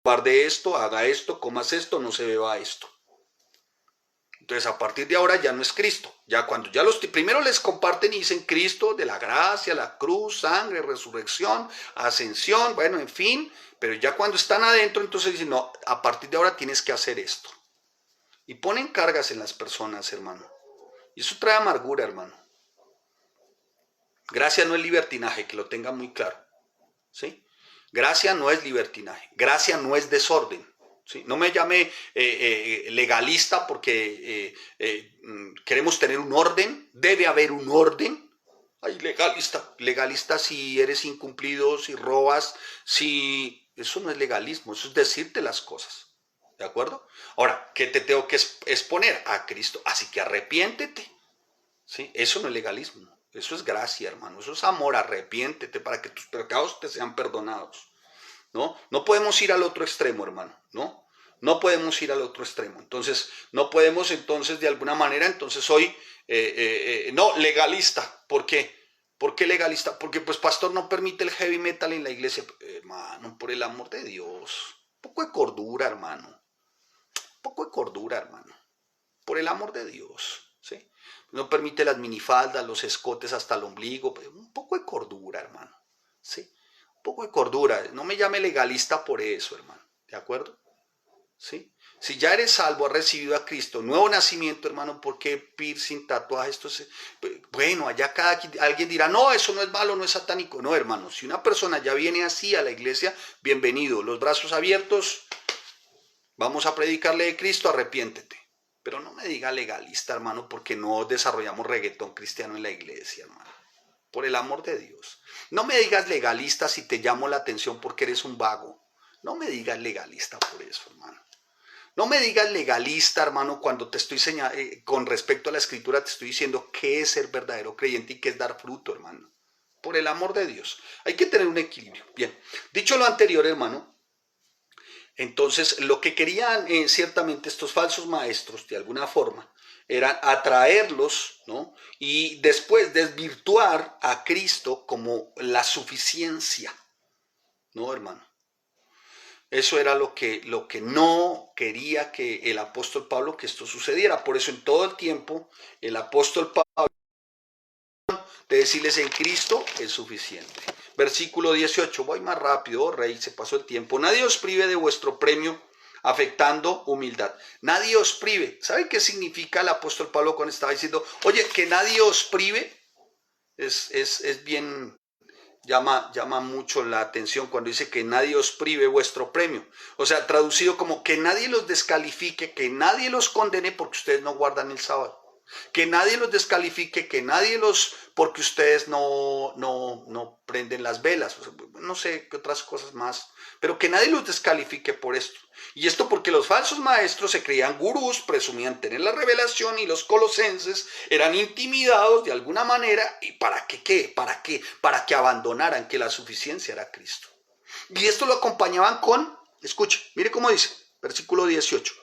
Guarde esto, haga esto, comas esto, no se beba esto. Entonces a partir de ahora ya no es Cristo. Ya cuando ya los primero les comparten y dicen Cristo de la gracia, la cruz, sangre, resurrección, ascensión, bueno, en fin. Pero ya cuando están adentro, entonces dicen, no, a partir de ahora tienes que hacer esto. Y ponen cargas en las personas, hermano. Y eso trae amargura, hermano. Gracia no es libertinaje, que lo tenga muy claro. ¿Sí? Gracia no es libertinaje, gracia no es desorden. ¿Sí? No me llame legalista porque queremos tener un orden, debe haber un orden. Ay, legalista si eres incumplido, si robas, si... Eso no es legalismo, eso es decirte las cosas. ¿De acuerdo? Ahora, ¿qué te tengo que exponer? A Cristo. Así que arrepiéntete. ¿Sí? Eso no es legalismo. Eso es gracia, hermano. Eso es amor. Arrepiéntete para que tus pecados te sean perdonados. ¿No? No podemos ir al otro extremo, hermano. ¿No? No podemos ir al otro extremo. Entonces, no podemos entonces de alguna manera, entonces hoy, no, legalista. ¿Por qué? ¿Por qué legalista? Porque pues pastor no permite el heavy metal en la iglesia. Hermano, por el amor de Dios. Un poco de cordura, hermano. Un poco de cordura, hermano. Por el amor de Dios. ¿Sí? No permite las minifaldas, los escotes hasta el ombligo. Un poco de cordura, hermano. ¿Sí? Un poco de cordura. No me llame legalista por eso, hermano. ¿De acuerdo? ¿Sí? Si ya eres salvo, has recibido a Cristo, nuevo nacimiento, hermano, ¿por qué piercing, tatuaje? Bueno, allá alguien dirá, no, eso no es malo, no es satánico. No, hermano, si una persona ya viene así a la iglesia, bienvenido, los brazos abiertos, vamos a predicarle de Cristo, arrepiéntete. Pero no me diga legalista, hermano, porque no desarrollamos reggaetón cristiano en la iglesia, hermano. Por el amor de Dios. No me digas legalista si te llamo la atención porque eres un vago. No me digas legalista por eso, hermano. No me digas legalista, hermano, cuando te estoy con respecto a la escritura te estoy diciendo qué es ser verdadero creyente y qué es dar fruto, hermano. Por el amor de Dios. Hay que tener un equilibrio. Bien, dicho lo anterior, hermano, entonces lo que querían ciertamente estos falsos maestros, de alguna forma, era atraerlos, ¿no? Y después desvirtuar a Cristo como la suficiencia, ¿no, hermano? Eso era lo que no quería que el apóstol Pablo, que esto sucediera. Por eso en todo el tiempo el apóstol Pablo de decirles en Cristo es suficiente. Versículo 18, voy más rápido, rey, se pasó el tiempo. Nadie os prive de vuestro premio afectando humildad. Nadie os prive. ¿Sabe qué significa el apóstol Pablo cuando estaba diciendo, oye, que nadie os prive? Es bien llama mucho la atención cuando dice que nadie os prive vuestro premio. O sea, traducido como que nadie los descalifique, que nadie los condene porque ustedes no guardan el sábado. Que nadie los descalifique, que nadie los, porque ustedes no prenden las velas, no sé qué otras cosas más, pero que nadie los descalifique por esto. Y esto porque los falsos maestros se creían gurús, presumían tener la revelación y los colosenses eran intimidados de alguna manera. ¿Y para qué qué? ¿Para qué? Para que abandonaran que la suficiencia era Cristo. Y esto lo acompañaban con, escuche, mire cómo dice, versículo 18,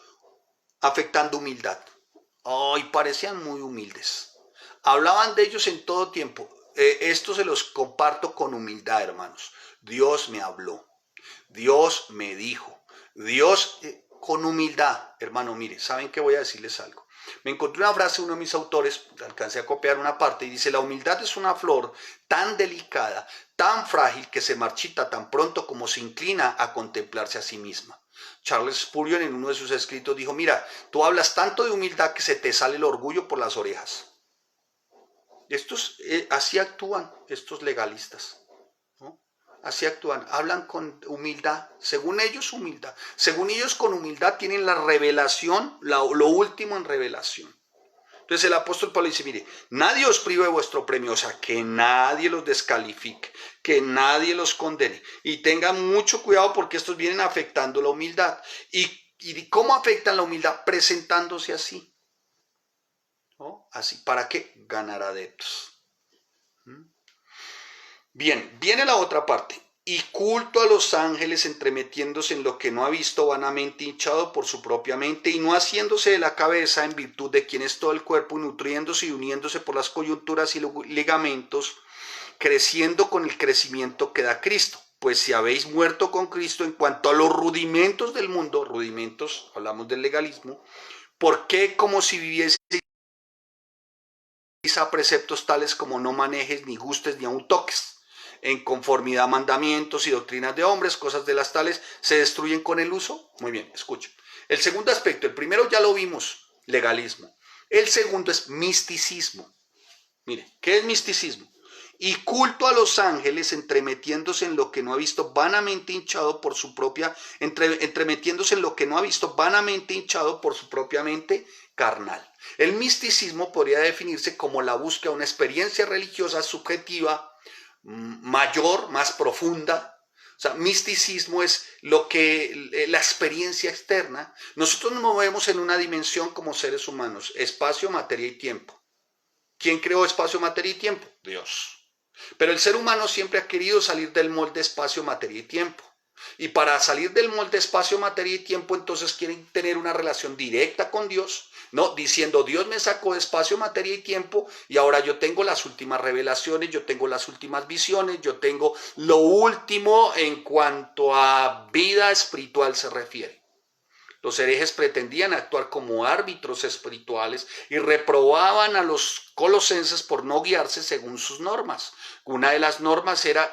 afectando humildad. Y parecían muy humildes. Hablaban de ellos en todo tiempo. Esto se los comparto con humildad, hermanos. Dios me habló. Dios me dijo. Dios, con humildad, hermano, mire, ¿saben qué? Voy a decirles algo. Me encontré una frase de uno de mis autores, alcancé a copiar una parte, y dice: la humildad es una flor tan delicada, tan frágil, que se marchita tan pronto como se inclina a contemplarse a sí misma. Charles Spurgeon en uno de sus escritos dijo: mira, tú hablas tanto de humildad que se te sale el orgullo por las orejas. Así actúan estos legalistas, ¿no? Así actúan, hablan con humildad, según ellos humildad. Según ellos con humildad tienen la revelación, lo último en revelación. Entonces el apóstol Pablo dice: mire, nadie os prive de vuestro premio, o sea, que nadie los descalifique, que nadie los condene. Y tengan mucho cuidado porque estos vienen afectando la humildad. ¿Y cómo afectan la humildad? Presentándose así, ¿no? Así, ¿para qué? Ganar adeptos. Bien, viene la otra parte. Y culto a los ángeles, entremetiéndose en lo que no ha visto, vanamente hinchado por su propia mente, y no haciéndose de la cabeza, en virtud de quien es todo el cuerpo, nutriéndose y uniéndose por las coyunturas y ligamentos, creciendo con el crecimiento que da Cristo. Pues si habéis muerto con Cristo en cuanto a los rudimentos del mundo, rudimentos, hablamos del legalismo, ¿por qué como si vivieseis a preceptos tales como no manejes, ni gustes, ni aun toques? En conformidad a mandamientos y doctrinas de hombres, cosas de las tales, ¿se destruyen con el uso? Muy bien, escuchen. El segundo aspecto, el primero ya lo vimos, legalismo. El segundo es misticismo. Mire, ¿qué es misticismo? Y culto a los ángeles, entremetiéndose en lo que no ha visto, vanamente hinchado por su propia, entremetiéndose en lo que no ha visto, vanamente hinchado por su propia mente carnal. El misticismo podría definirse como la búsqueda de una experiencia religiosa subjetiva mayor, más profunda. O sea, misticismo es la experiencia externa. Nosotros nos movemos en una dimensión como seres humanos: espacio, materia y tiempo. ¿Quién creó espacio, materia y tiempo? Dios. Pero el ser humano siempre ha querido salir del molde espacio, materia y tiempo. Y para salir del molde espacio, materia y tiempo, entonces quieren tener una relación directa con Dios, ¿no? Diciendo: Dios me sacó de espacio, materia y tiempo, y ahora yo tengo las últimas revelaciones, yo tengo las últimas visiones, yo tengo lo último en cuanto a vida espiritual se refiere. Los herejes pretendían actuar como árbitros espirituales y reprobaban a los colosenses por no guiarse según sus normas. Una de las normas era: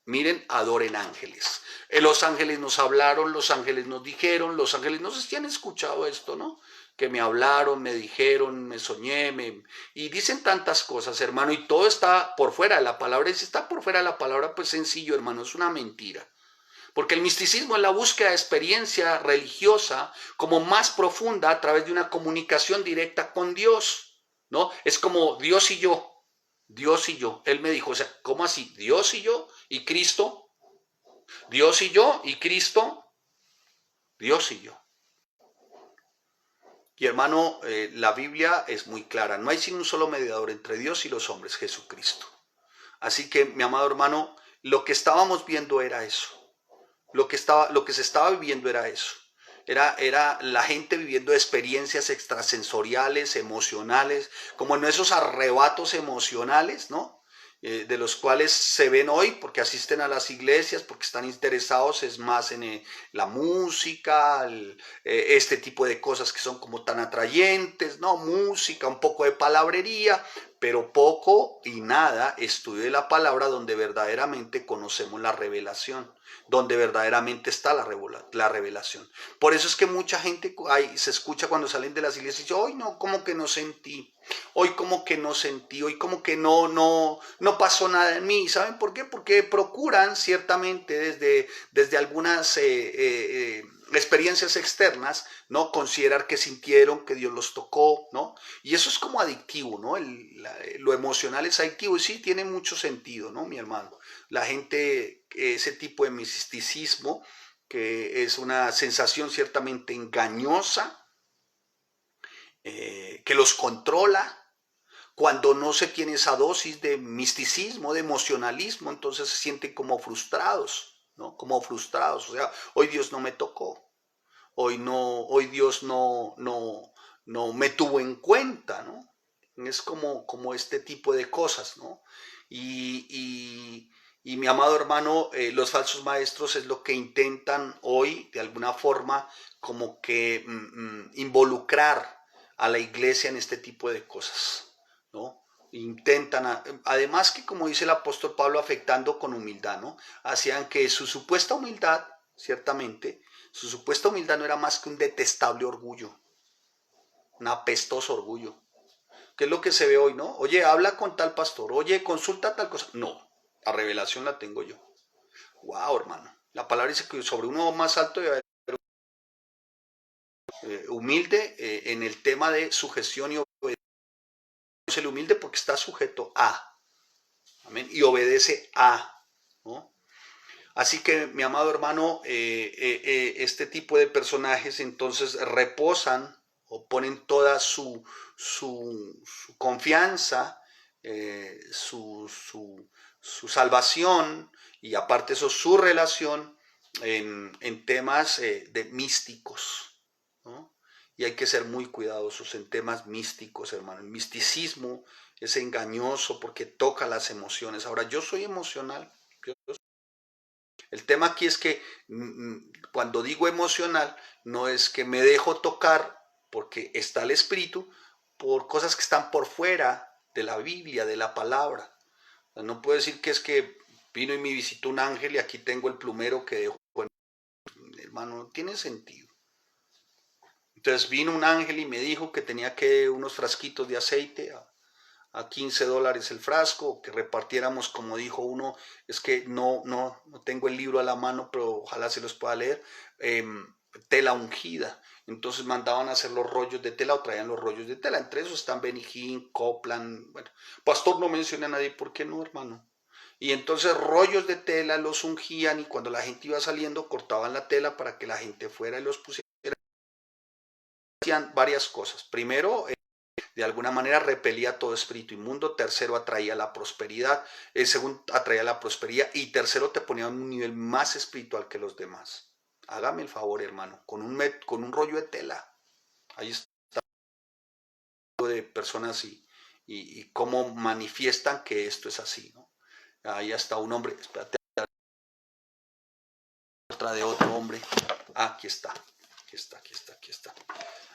miren, adoren ángeles. Los ángeles nos hablaron, los ángeles nos dijeron, los ángeles, no sé si han escuchado esto, ¿no? Que me hablaron, me dijeron, me soñé, y dicen tantas cosas, hermano, y todo está por fuera de la palabra. Y si está por fuera de la palabra, pues sencillo, hermano, es una mentira. Porque el misticismo es la búsqueda de experiencia religiosa como más profunda a través de una comunicación directa con Dios, ¿no? Es como Dios y yo, Dios y yo. Él me dijo, o sea, ¿cómo así? Dios y yo y Cristo, Dios y yo y Cristo, Dios y yo. Y hermano, la Biblia es muy clara: no hay sino un solo mediador entre Dios y los hombres, Jesucristo. Así que, mi amado hermano, lo que estábamos viendo era eso. Lo que se estaba viviendo era eso. Era la gente viviendo experiencias extrasensoriales, emocionales, como en esos arrebatos emocionales, ¿no? De los cuales se ven hoy porque asisten a las iglesias, porque están interesados es más en la música, este tipo de cosas que son como tan atrayentes, ¿no? Música, un poco de palabrería, pero poco y nada estudio de la palabra donde verdaderamente conocemos la revelación, donde verdaderamente está la revelación. Por eso es que mucha gente se escucha cuando salen de las iglesias y dice, hoy no, como que no sentí, hoy como que no sentí, hoy como que no pasó nada en mí. ¿Saben por qué? Porque procuran ciertamente desde algunas experiencias externas, ¿no? Considerar que sintieron, que Dios los tocó, ¿no? Y eso es como adictivo, ¿no? Lo emocional es adictivo y sí tiene mucho sentido, ¿no, mi hermano? La gente, ese tipo de misticismo, que es una sensación ciertamente engañosa, que los controla. Cuando no se tiene esa dosis de misticismo, de emocionalismo, entonces se sienten como frustrados, ¿no? Como frustrados, o sea, hoy Dios no me tocó, hoy Dios no me tuvo en cuenta, ¿no? Es como este tipo de cosas, ¿no? Y mi amado hermano, los falsos maestros es lo que intentan hoy, de alguna forma, como que involucrar a la iglesia en este tipo de cosas, ¿no? Intentan, además que como dice el apóstol Pablo, afectando con humildad, ¿no? Hacían que su supuesta humildad, ciertamente, su supuesta humildad no era más que un detestable orgullo, un apestoso orgullo. ¿Qué es lo que se ve hoy, no? Oye, habla con tal pastor, oye, consulta tal cosa. No, la revelación la tengo yo. Wow, hermano. La palabra dice que sobre uno más alto debe haber humilde en el tema de sujeción y obediencia. Es el humilde porque está sujeto a, amén, y obedece a, ¿no? Así que, mi amado hermano, este tipo de personajes entonces reposan o ponen toda su confianza, su salvación y aparte eso su relación en temas de místicos, ¿no? Y hay que ser muy cuidadosos en temas místicos, hermano. El misticismo es engañoso porque toca las emociones. Ahora, yo soy emocional. El tema aquí es que cuando digo emocional, no es que me dejo tocar porque está el espíritu por cosas que están por fuera de la Biblia, de la palabra. No puedo decir que es que vino y me visitó un ángel y aquí tengo el plumero que dejó. Bueno, hermano, no tiene sentido. Entonces vino un ángel y me dijo que tenía que unos frasquitos de aceite a $15 el frasco, que repartiéramos, como dijo uno, es que no tengo el libro a la mano, pero ojalá se los pueda leer, tela ungida. Entonces mandaban a hacer los rollos de tela o traían los rollos de tela. Entre esos están Benijín, Copland. Bueno, pastor, no menciona a nadie, ¿por qué no, hermano? Y entonces rollos de tela los ungían y cuando la gente iba saliendo cortaban la tela para que la gente fuera y los pusiera. Hacían varias cosas. Primero, de alguna manera repelía todo espíritu inmundo. Tercero, atraía la prosperidad. Segundo, atraía la prosperidad. Y tercero, te ponía a un nivel más espiritual que los demás. Hágame el favor, hermano, con un rollo de tela. Ahí está de personas y cómo manifiestan que esto es así, ¿no? Ahí está un hombre, espérate, otra de otro hombre. Aquí está, aquí está, aquí está, aquí está.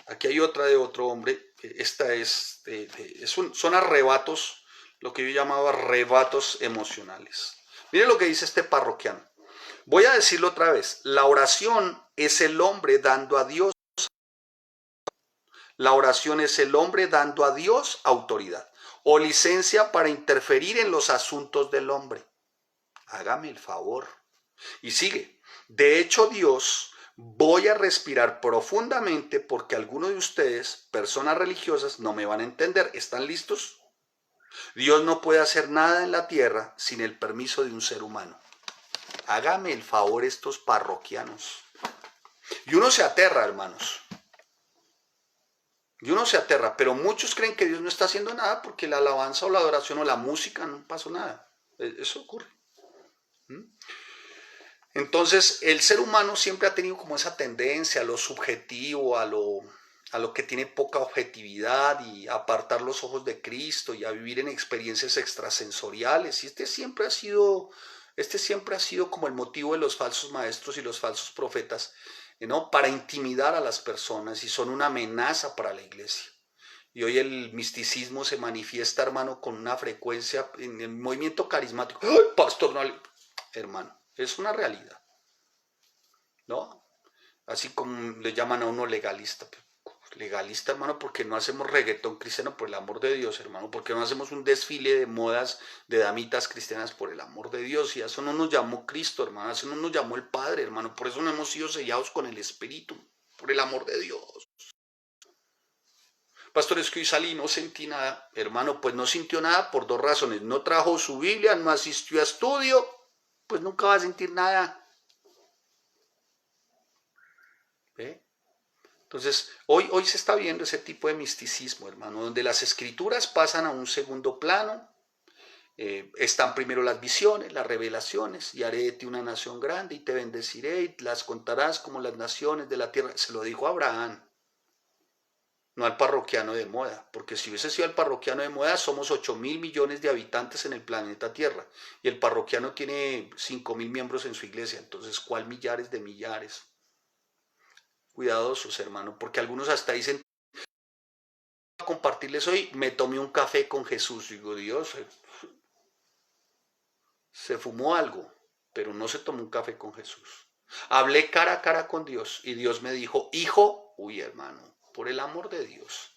Aquí hay otra de otro hombre. Esta son arrebatos, lo que yo llamaba arrebatos emocionales. Mire lo que dice este parroquiano. Voy a decirlo otra vez. La oración es el hombre dando a Dios. La oración es el hombre dando a Dios autoridad o licencia para interferir en los asuntos del hombre. Hágame el favor. Y sigue. De hecho, Dios, voy a respirar profundamente porque algunos de ustedes, personas religiosas, no me van a entender. ¿Están listos? Dios no puede hacer nada en la tierra sin el permiso de un ser humano. Hágame el favor estos parroquianos. Y uno se aterra, hermanos. Y uno se aterra, pero muchos creen que Dios no está haciendo nada porque la alabanza o la adoración o la música no pasó nada. Eso ocurre. Entonces, el ser humano siempre ha tenido como esa tendencia a lo subjetivo, a lo que tiene poca objetividad y a apartar los ojos de Cristo y a vivir en experiencias extrasensoriales. Y este siempre ha sido como el motivo de los falsos maestros y los falsos profetas, ¿no? Para intimidar a las personas y son una amenaza para la iglesia. Y hoy el misticismo se manifiesta, hermano, con una frecuencia en el movimiento carismático. ¡Ay, pastor! No, hermano, es una realidad, ¿no? Así como le llaman a uno legalista. Legalista, hermano, porque no hacemos reggaetón cristiano por el amor de Dios, hermano, porque no hacemos un desfile de modas de damitas cristianas por el amor de Dios, y a eso no nos llamó Cristo, hermano, a eso no nos llamó el Padre, hermano, por eso no hemos sido sellados con el Espíritu, por el amor de Dios. Pastor, es que hoy salí y no sentí nada, hermano, pues no sintió nada por dos razones: no trajo su Biblia, no asistió a estudio, pues nunca va a sentir nada. ¿Ve? Entonces, hoy se está viendo ese tipo de misticismo, hermano, donde las escrituras pasan a un segundo plano. Están primero las visiones, las revelaciones: y haré de ti una nación grande, y te bendeciré, y las contarás como las naciones de la tierra. Se lo dijo a Abraham, no al parroquiano de moda, porque si hubiese sido el parroquiano de moda, somos 8.000 millones de habitantes en el planeta Tierra, y el parroquiano tiene 5.000 miembros en su iglesia. Entonces, ¿cuál millares de millares? Cuidadosos, hermano, porque algunos hasta dicen: a compartirles hoy, me tomé un café con Jesús. Digo, Dios, se fumó algo, pero no se tomó un café con Jesús. Hablé cara a cara con Dios, y Dios me dijo: hijo, uy, hermano, por el amor de Dios.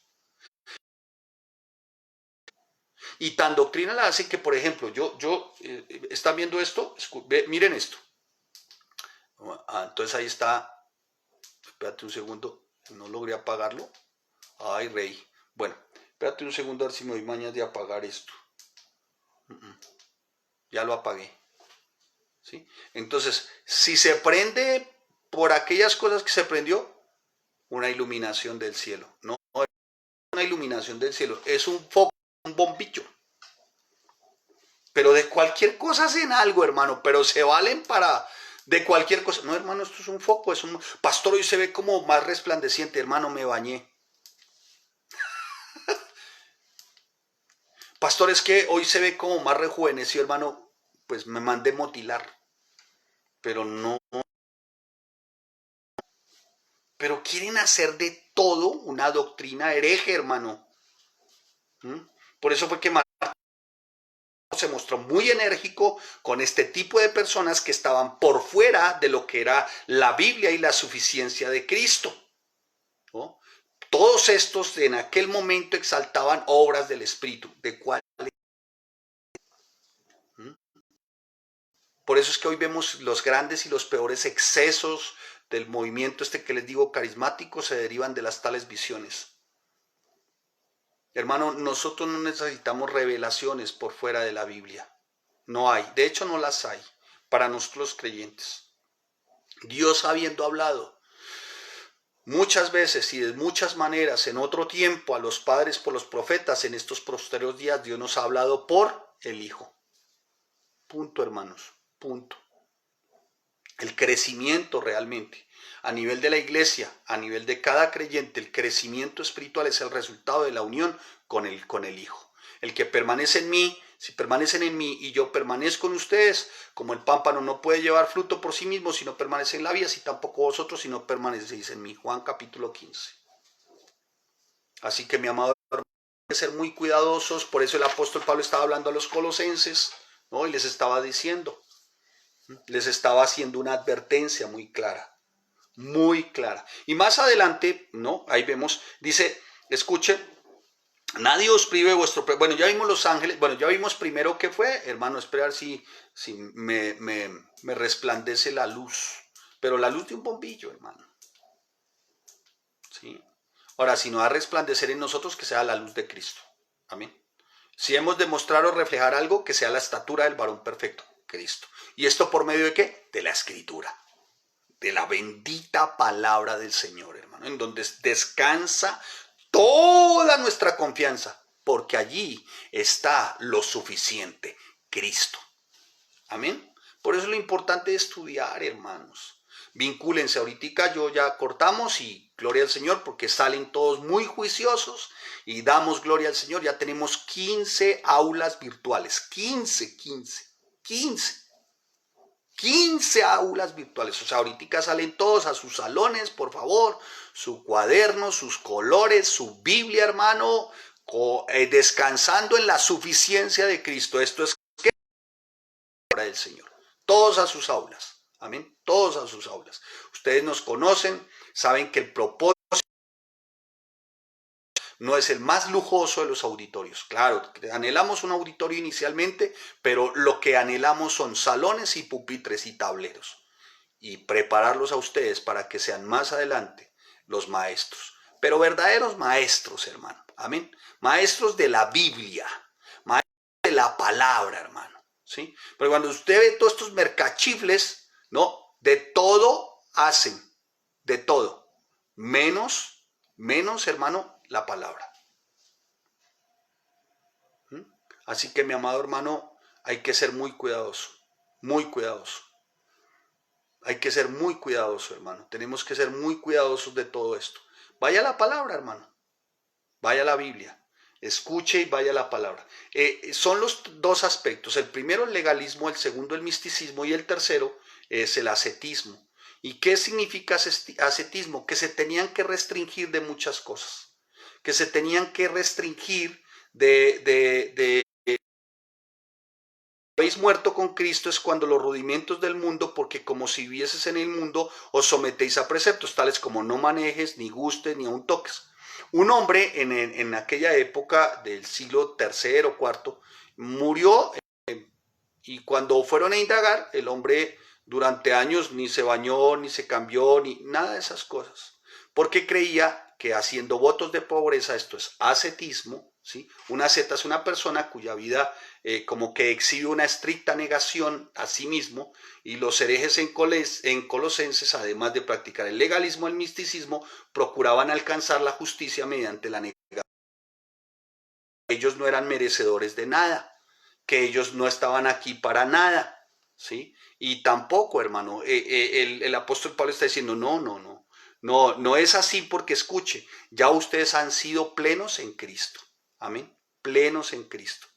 Y tan doctrina la hace que, por ejemplo, ¿están viendo esto? Miren esto. Entonces ahí está. Espérate un segundo, no logré apagarlo. Ay, rey. Bueno, espérate un segundo a ver si me doy mañas de apagar esto. Ya lo apagué. ¿Sí? Entonces, si se prende por aquellas cosas que se prendió, una iluminación del cielo. No es una iluminación del cielo, es un foco, un bombillo. Pero de cualquier cosa hacen algo, hermano, pero se valen para de cualquier cosa. No, hermano, esto es un foco, es un... Pastor, hoy se ve como más resplandeciente, hermano, me bañé. Pastor, es que hoy se ve como más rejuvenecido, hermano, pues me mandé motilar. Pero no. Pero quieren hacer de todo una doctrina hereje, hermano. Por eso fue que se mostró muy enérgico con este tipo de personas que estaban por fuera de lo que era la Biblia y la suficiencia de Cristo, ¿no? Todos estos en aquel momento exaltaban obras del Espíritu, de cuál. Por eso es que hoy vemos los grandes y los peores excesos del movimiento este que les digo carismático, se derivan de las tales visiones. Hermano, nosotros no necesitamos revelaciones por fuera de la Biblia. No hay, de hecho no las hay para nosotros los creyentes. Dios, habiendo hablado muchas veces y de muchas maneras en otro tiempo a los padres por los profetas, en estos posteriores días Dios nos ha hablado por el Hijo. Punto, hermanos, punto. El crecimiento realmente a nivel de la iglesia, a nivel de cada creyente, el crecimiento espiritual es el resultado de la unión con el Hijo. El que permanece en mí, si permanecen en mí y yo permanezco en ustedes, como el pámpano no puede llevar fruto por sí mismo si no permanece en la vid, así tampoco vosotros si no permanecéis en mí. Juan capítulo 15. Así que, mi amado hermano, hay que ser muy cuidadosos. Por eso el apóstol Pablo estaba hablando a los colosenses, ¿no? Y les estaba diciendo, les estaba haciendo una advertencia muy clara, muy clara. Y más adelante, ¿no? Ahí vemos, dice, escuchen, nadie os prive vuestro... Bueno, ya vimos los ángeles, bueno, ya vimos primero qué fue, hermano, esperar si me resplandece la luz, pero la luz de un bombillo, hermano. ¿Sí? Ahora, si no va a resplandecer en nosotros, que sea la luz de Cristo. Amén. Si hemos de mostrar o reflejar algo, que sea la estatura del varón perfecto, Cristo. ¿Y esto por medio de qué? De la Escritura, de la bendita palabra del Señor, hermano, en donde descansa toda nuestra confianza, porque allí está lo suficiente, Cristo. Amén. Por eso es lo importante de estudiar, hermanos. Vincúlense, ahorita yo ya cortamos y gloria al Señor, porque salen todos muy juiciosos y damos gloria al Señor. Ya tenemos 15 aulas virtuales, 15. 15 aulas virtuales. O sea, ahorita salen todos a sus salones, por favor, su cuaderno, sus colores, su Biblia, hermano, descansando en la suficiencia de Cristo. Esto es la palabra del Señor. Todos a sus aulas. Amén. Todos a sus aulas. Ustedes nos conocen, saben que el propósito no es el más lujoso de los auditorios. Claro, anhelamos un auditorio inicialmente, pero lo que anhelamos son salones y pupitres y tableros. Y prepararlos a ustedes para que sean más adelante los maestros. Pero verdaderos maestros, hermano. Amén. Maestros de la Biblia. Maestros de la palabra, hermano. ¿Sí? Pero cuando usted ve todos estos mercachifles, ¿no? De todo hacen. De todo. Menos, hermano, la palabra. Así que, mi amado hermano, hay que ser muy cuidadoso, muy cuidadoso. Hay que ser muy cuidadoso, hermano. Tenemos que ser muy cuidadosos de todo esto. Vaya a la palabra, hermano. Vaya a la Biblia. Escuche y vaya a la palabra. Son los dos aspectos. El primero, el legalismo, el segundo, el misticismo, y el tercero es el ascetismo. ¿Y qué significa ascetismo? Que se tenían que restringir de muchas cosas. Que se tenían que restringir habéis muerto con Cristo es cuando los rudimentos del mundo, porque como si vivieses en el mundo, os sometéis a preceptos, tales como no manejes, ni gustes, ni aun toques. Un hombre en aquella época del siglo III o IV murió, y cuando fueron a indagar, el hombre durante años ni se bañó, ni se cambió, ni nada de esas cosas, porque creía que haciendo votos de pobreza, esto es ascetismo, ¿sí? Una asceta es una persona cuya vida como que exhibe una estricta negación a sí mismo, y los herejes en Colosenses, además de practicar el legalismo, el misticismo, procuraban alcanzar la justicia mediante la negación. Ellos no eran merecedores de nada, que ellos no estaban aquí para nada, ¿sí? Y tampoco, hermano, el apóstol Pablo está diciendo, no es así, porque escuche, ya ustedes han sido plenos en Cristo, amén, plenos en Cristo.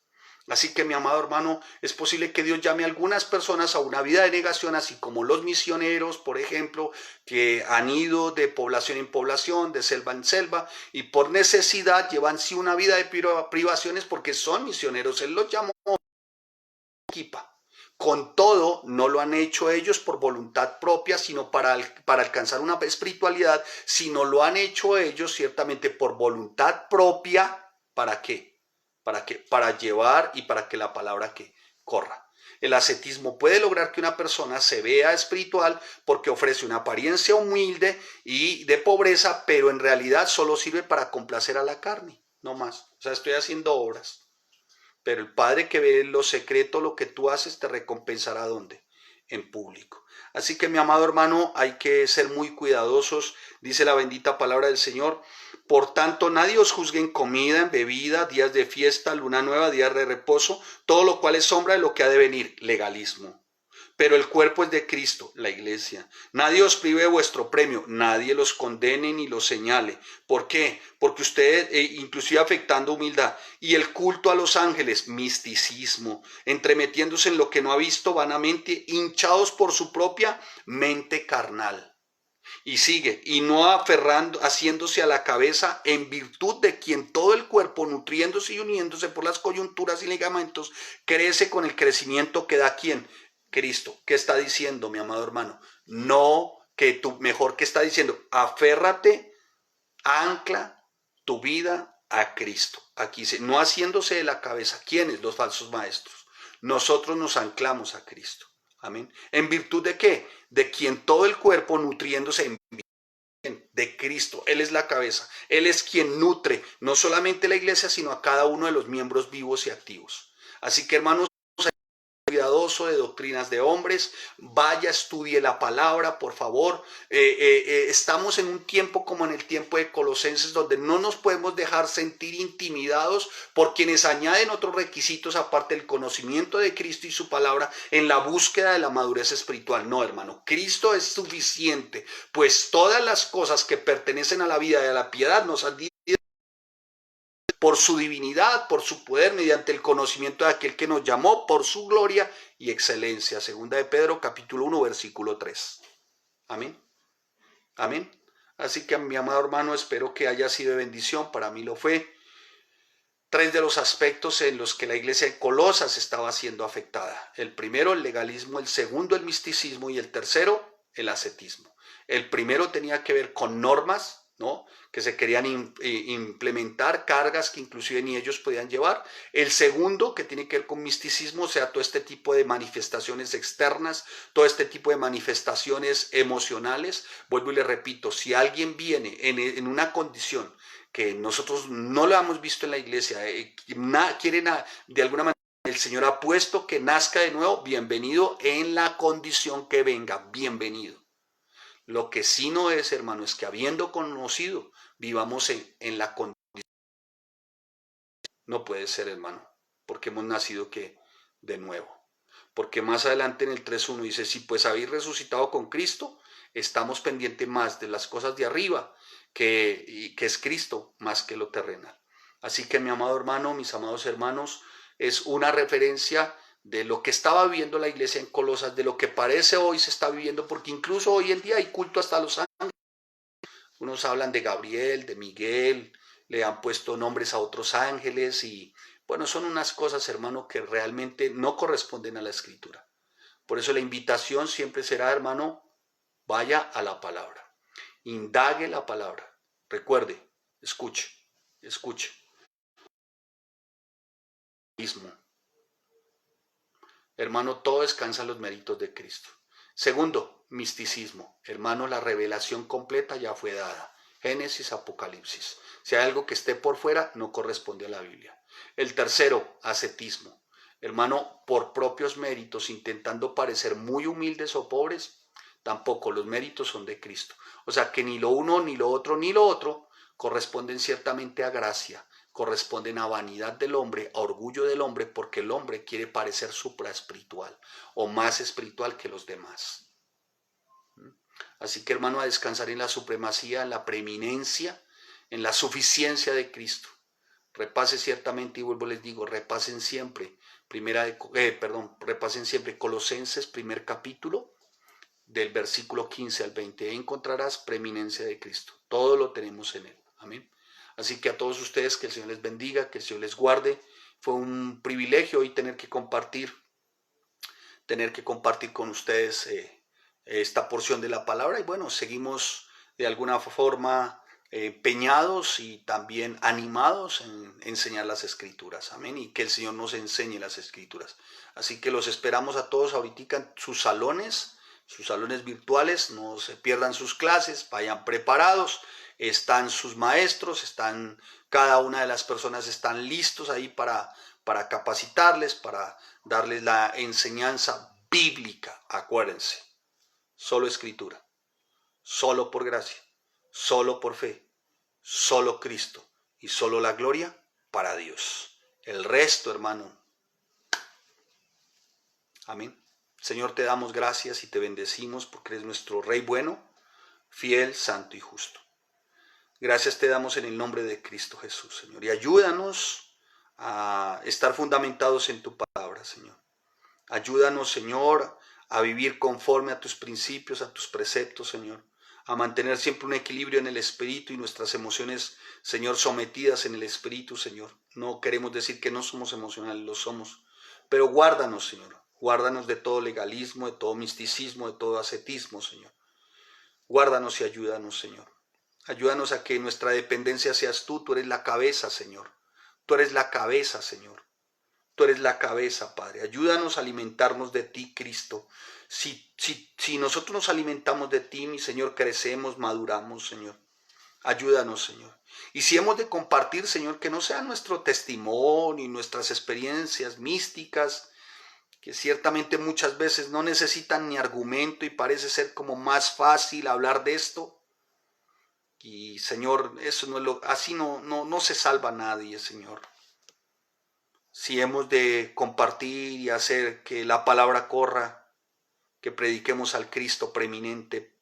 Así que, mi amado hermano, es posible que Dios llame a algunas personas a una vida de negación, así como los misioneros, por ejemplo, que han ido de población en población, de selva en selva, y por necesidad llevan sí una vida de privaciones porque son misioneros. Él los llamó equipa. Con todo, no lo han hecho ellos por voluntad propia, sino para alcanzar una espiritualidad, sino lo han hecho ellos ciertamente por voluntad propia. ¿Para qué? Para llevar y para que la palabra que corra. El ascetismo puede lograr que una persona se vea espiritual porque ofrece una apariencia humilde y de pobreza, pero en realidad solo sirve para complacer a la carne, no más. O sea, estoy haciendo obras. Pero el Padre que ve en lo secreto lo que tú haces te recompensará ¿dónde? En público. Así que, mi amado hermano, hay que ser muy cuidadosos. Dice la bendita palabra del Señor: por tanto, nadie os juzgue en comida, en bebida, días de fiesta, luna nueva, días de reposo, todo lo cual es sombra de lo que ha de venir, legalismo. Pero el cuerpo es de Cristo, la iglesia. Nadie os prive de vuestro premio, nadie los condene ni los señale. ¿Por qué? Porque ustedes, inclusive afectando humildad, y el culto a los ángeles, misticismo, entremetiéndose en lo que no ha visto vanamente, hinchados por su propia mente carnal. Y sigue, y no aferrando, haciéndose a la cabeza, en virtud de quien todo el cuerpo, nutriéndose y uniéndose por las coyunturas y ligamentos, crece con el crecimiento que da ¿quién? Cristo. ¿Qué está diciendo, mi amado hermano? No, que tú, mejor que está diciendo, aférrate, ancla tu vida a Cristo. Aquí dice, no haciéndose de la cabeza. ¿Quiénes? Los falsos maestros. Nosotros nos anclamos a Cristo. Amén. ¿En virtud de qué? De quien todo el cuerpo, nutriéndose de Cristo. Él es la cabeza. Él es quien nutre no solamente la iglesia, sino a cada uno de los miembros vivos y activos. Así que, hermanos, cuidadoso de doctrinas de hombres, vaya, estudie la palabra, por favor. Estamos en un tiempo como en el tiempo de Colosenses, donde no nos podemos dejar sentir intimidados por quienes añaden otros requisitos aparte del conocimiento de Cristo y su palabra en la búsqueda de la madurez espiritual. No, hermano, Cristo es suficiente, pues todas las cosas que pertenecen a la vida y a la piedad nos han dicho por su divinidad, por su poder, mediante el conocimiento de aquel que nos llamó, por su gloria y excelencia. Segunda de Pedro, capítulo 1, versículo 3. Amén. Amén. Así que, mi amado hermano, espero que haya sido de bendición. Para mí lo fue. Tres de los aspectos en los que la iglesia de Colosas estaba siendo afectada. El primero, el legalismo; el segundo, el misticismo; y el tercero, el ascetismo. El primero tenía que ver con normas, ¿no?, que se querían implementar, cargas que inclusive ni ellos podían llevar. El segundo, que tiene que ver con misticismo, o sea, todo este tipo de manifestaciones externas, todo este tipo de manifestaciones emocionales. Vuelvo y le repito, si alguien viene en una condición que nosotros no lo hemos visto en la iglesia, quieren de alguna manera, el Señor ha puesto que nazca de nuevo, bienvenido en la condición que venga, bienvenido. Lo que sí no es, hermano, es que habiendo conocido, vivamos en la condición. No puede ser, hermano, porque hemos nacido que de nuevo. Porque más adelante en el 3.1 dice, si pues habéis resucitado con Cristo, estamos pendientes más de las cosas de arriba, que es Cristo, más que lo terrenal. Así que, mi amado hermano, mis amados hermanos, es una referencia de lo que estaba viviendo la iglesia en Colosas, de lo que parece hoy se está viviendo, porque incluso hoy en día hay culto hasta los ángeles. Unos hablan de Gabriel, de Miguel, le han puesto nombres a otros ángeles y bueno, son unas cosas, hermano, que realmente no corresponden a la Escritura. Por eso la invitación siempre será, hermano, vaya a la palabra, indague la palabra, recuerde, escuche, escuche. Hermano, todo descansa en los méritos de Cristo. Segundo, misticismo. Hermano, la revelación completa ya fue dada. Génesis, Apocalipsis. Si hay algo que esté por fuera, no corresponde a la Biblia. El tercero, ascetismo. Hermano, por propios méritos, intentando parecer muy humildes o pobres, tampoco, los méritos son de Cristo. O sea que ni lo uno, ni lo otro, ni lo otro corresponden ciertamente a gracia, corresponden a vanidad del hombre, a orgullo del hombre, porque el hombre quiere parecer supraespiritual o más espiritual que los demás. Así que, hermano, a descansar en la supremacía, en la preeminencia, en la suficiencia de Cristo. Repase ciertamente, y vuelvo les digo, repasen siempre, repasen siempre Colosenses, primer capítulo, del versículo 15 al 20. Encontrarás preeminencia de Cristo. Todo lo tenemos en Él. Amén. Así que a todos ustedes, que el Señor les bendiga, que el Señor les guarde. Fue un privilegio hoy tener que compartir con ustedes esta porción de la palabra. Y bueno, seguimos de alguna forma empeñados y también animados en enseñar las Escrituras. Amén. Y que el Señor nos enseñe las Escrituras. Así que los esperamos a todos ahorita en sus salones virtuales. No se pierdan sus clases, vayan preparados. Están sus maestros, cada una de las personas están listos ahí para capacitarles, para darles la enseñanza bíblica. Acuérdense, solo Escritura, solo por gracia, solo por fe, solo Cristo y solo la gloria para Dios. El resto, hermano. Amén. Señor, te damos gracias y te bendecimos porque eres nuestro Rey bueno, fiel, santo y justo. Gracias te damos en el nombre de Cristo Jesús, Señor. Y ayúdanos a estar fundamentados en tu palabra, Señor. Ayúdanos, Señor, a vivir conforme a tus principios, a tus preceptos, Señor. A mantener siempre un equilibrio en el espíritu y nuestras emociones, Señor, sometidas en el espíritu, Señor. No queremos decir que no somos emocionales, lo somos. Pero guárdanos, Señor. Guárdanos de todo legalismo, de todo misticismo, de todo ascetismo, Señor. Guárdanos y ayúdanos, Señor. Ayúdanos a que nuestra dependencia seas tú. Tú eres la cabeza, Señor. Tú eres la cabeza, Señor. Tú eres la cabeza, Padre. Ayúdanos a alimentarnos de ti, Cristo. Si nosotros nos alimentamos de ti, mi Señor, crecemos, maduramos, Señor. Ayúdanos, Señor. Y si hemos de compartir, Señor, que no sea nuestro testimonio y nuestras experiencias místicas, que ciertamente muchas veces no necesitan ni argumento y parece ser como más fácil hablar de esto. Y Señor, eso no es así no se salva nadie, Señor. Si hemos de compartir y hacer que la palabra corra, que prediquemos al Cristo preeminente,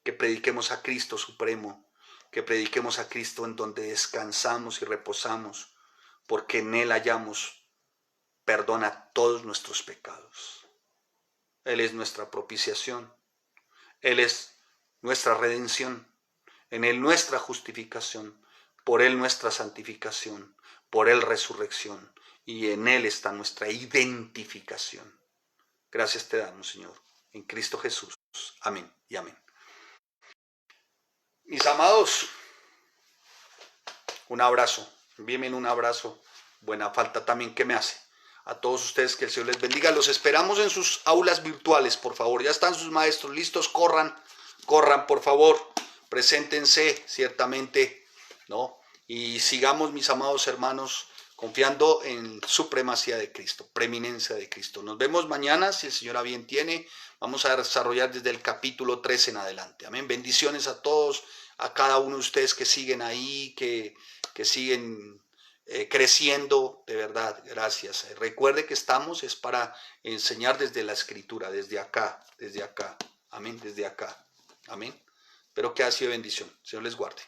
que prediquemos a Cristo supremo, que prediquemos a Cristo en donde descansamos y reposamos, porque en Él hallamos perdón a todos nuestros pecados. Él es nuestra propiciación, Él es nuestra redención, en Él nuestra justificación, por Él nuestra santificación, por Él resurrección, y en Él está nuestra identificación. Gracias te damos, Señor, en Cristo Jesús. Amén y amén. Mis amados, un abrazo, envíenme un abrazo, buena falta también que me hace. A todos ustedes que el Señor les bendiga, los esperamos en sus aulas virtuales, por favor, ya están sus maestros listos, corran, por favor, preséntense ciertamente, ¿no? Y sigamos, mis amados hermanos, confiando en supremacía de Cristo, preeminencia de Cristo. Nos vemos mañana, si el Señor a bien tiene. Vamos a desarrollar desde el capítulo 13 en adelante. Amén. Bendiciones a todos, a cada uno de ustedes que siguen ahí, que siguen creciendo, de verdad, gracias. Recuerde que estamos, es para enseñar desde la Escritura, desde acá. Amén, desde acá. Amén. Espero que haya sido bendición. Señor les guarde.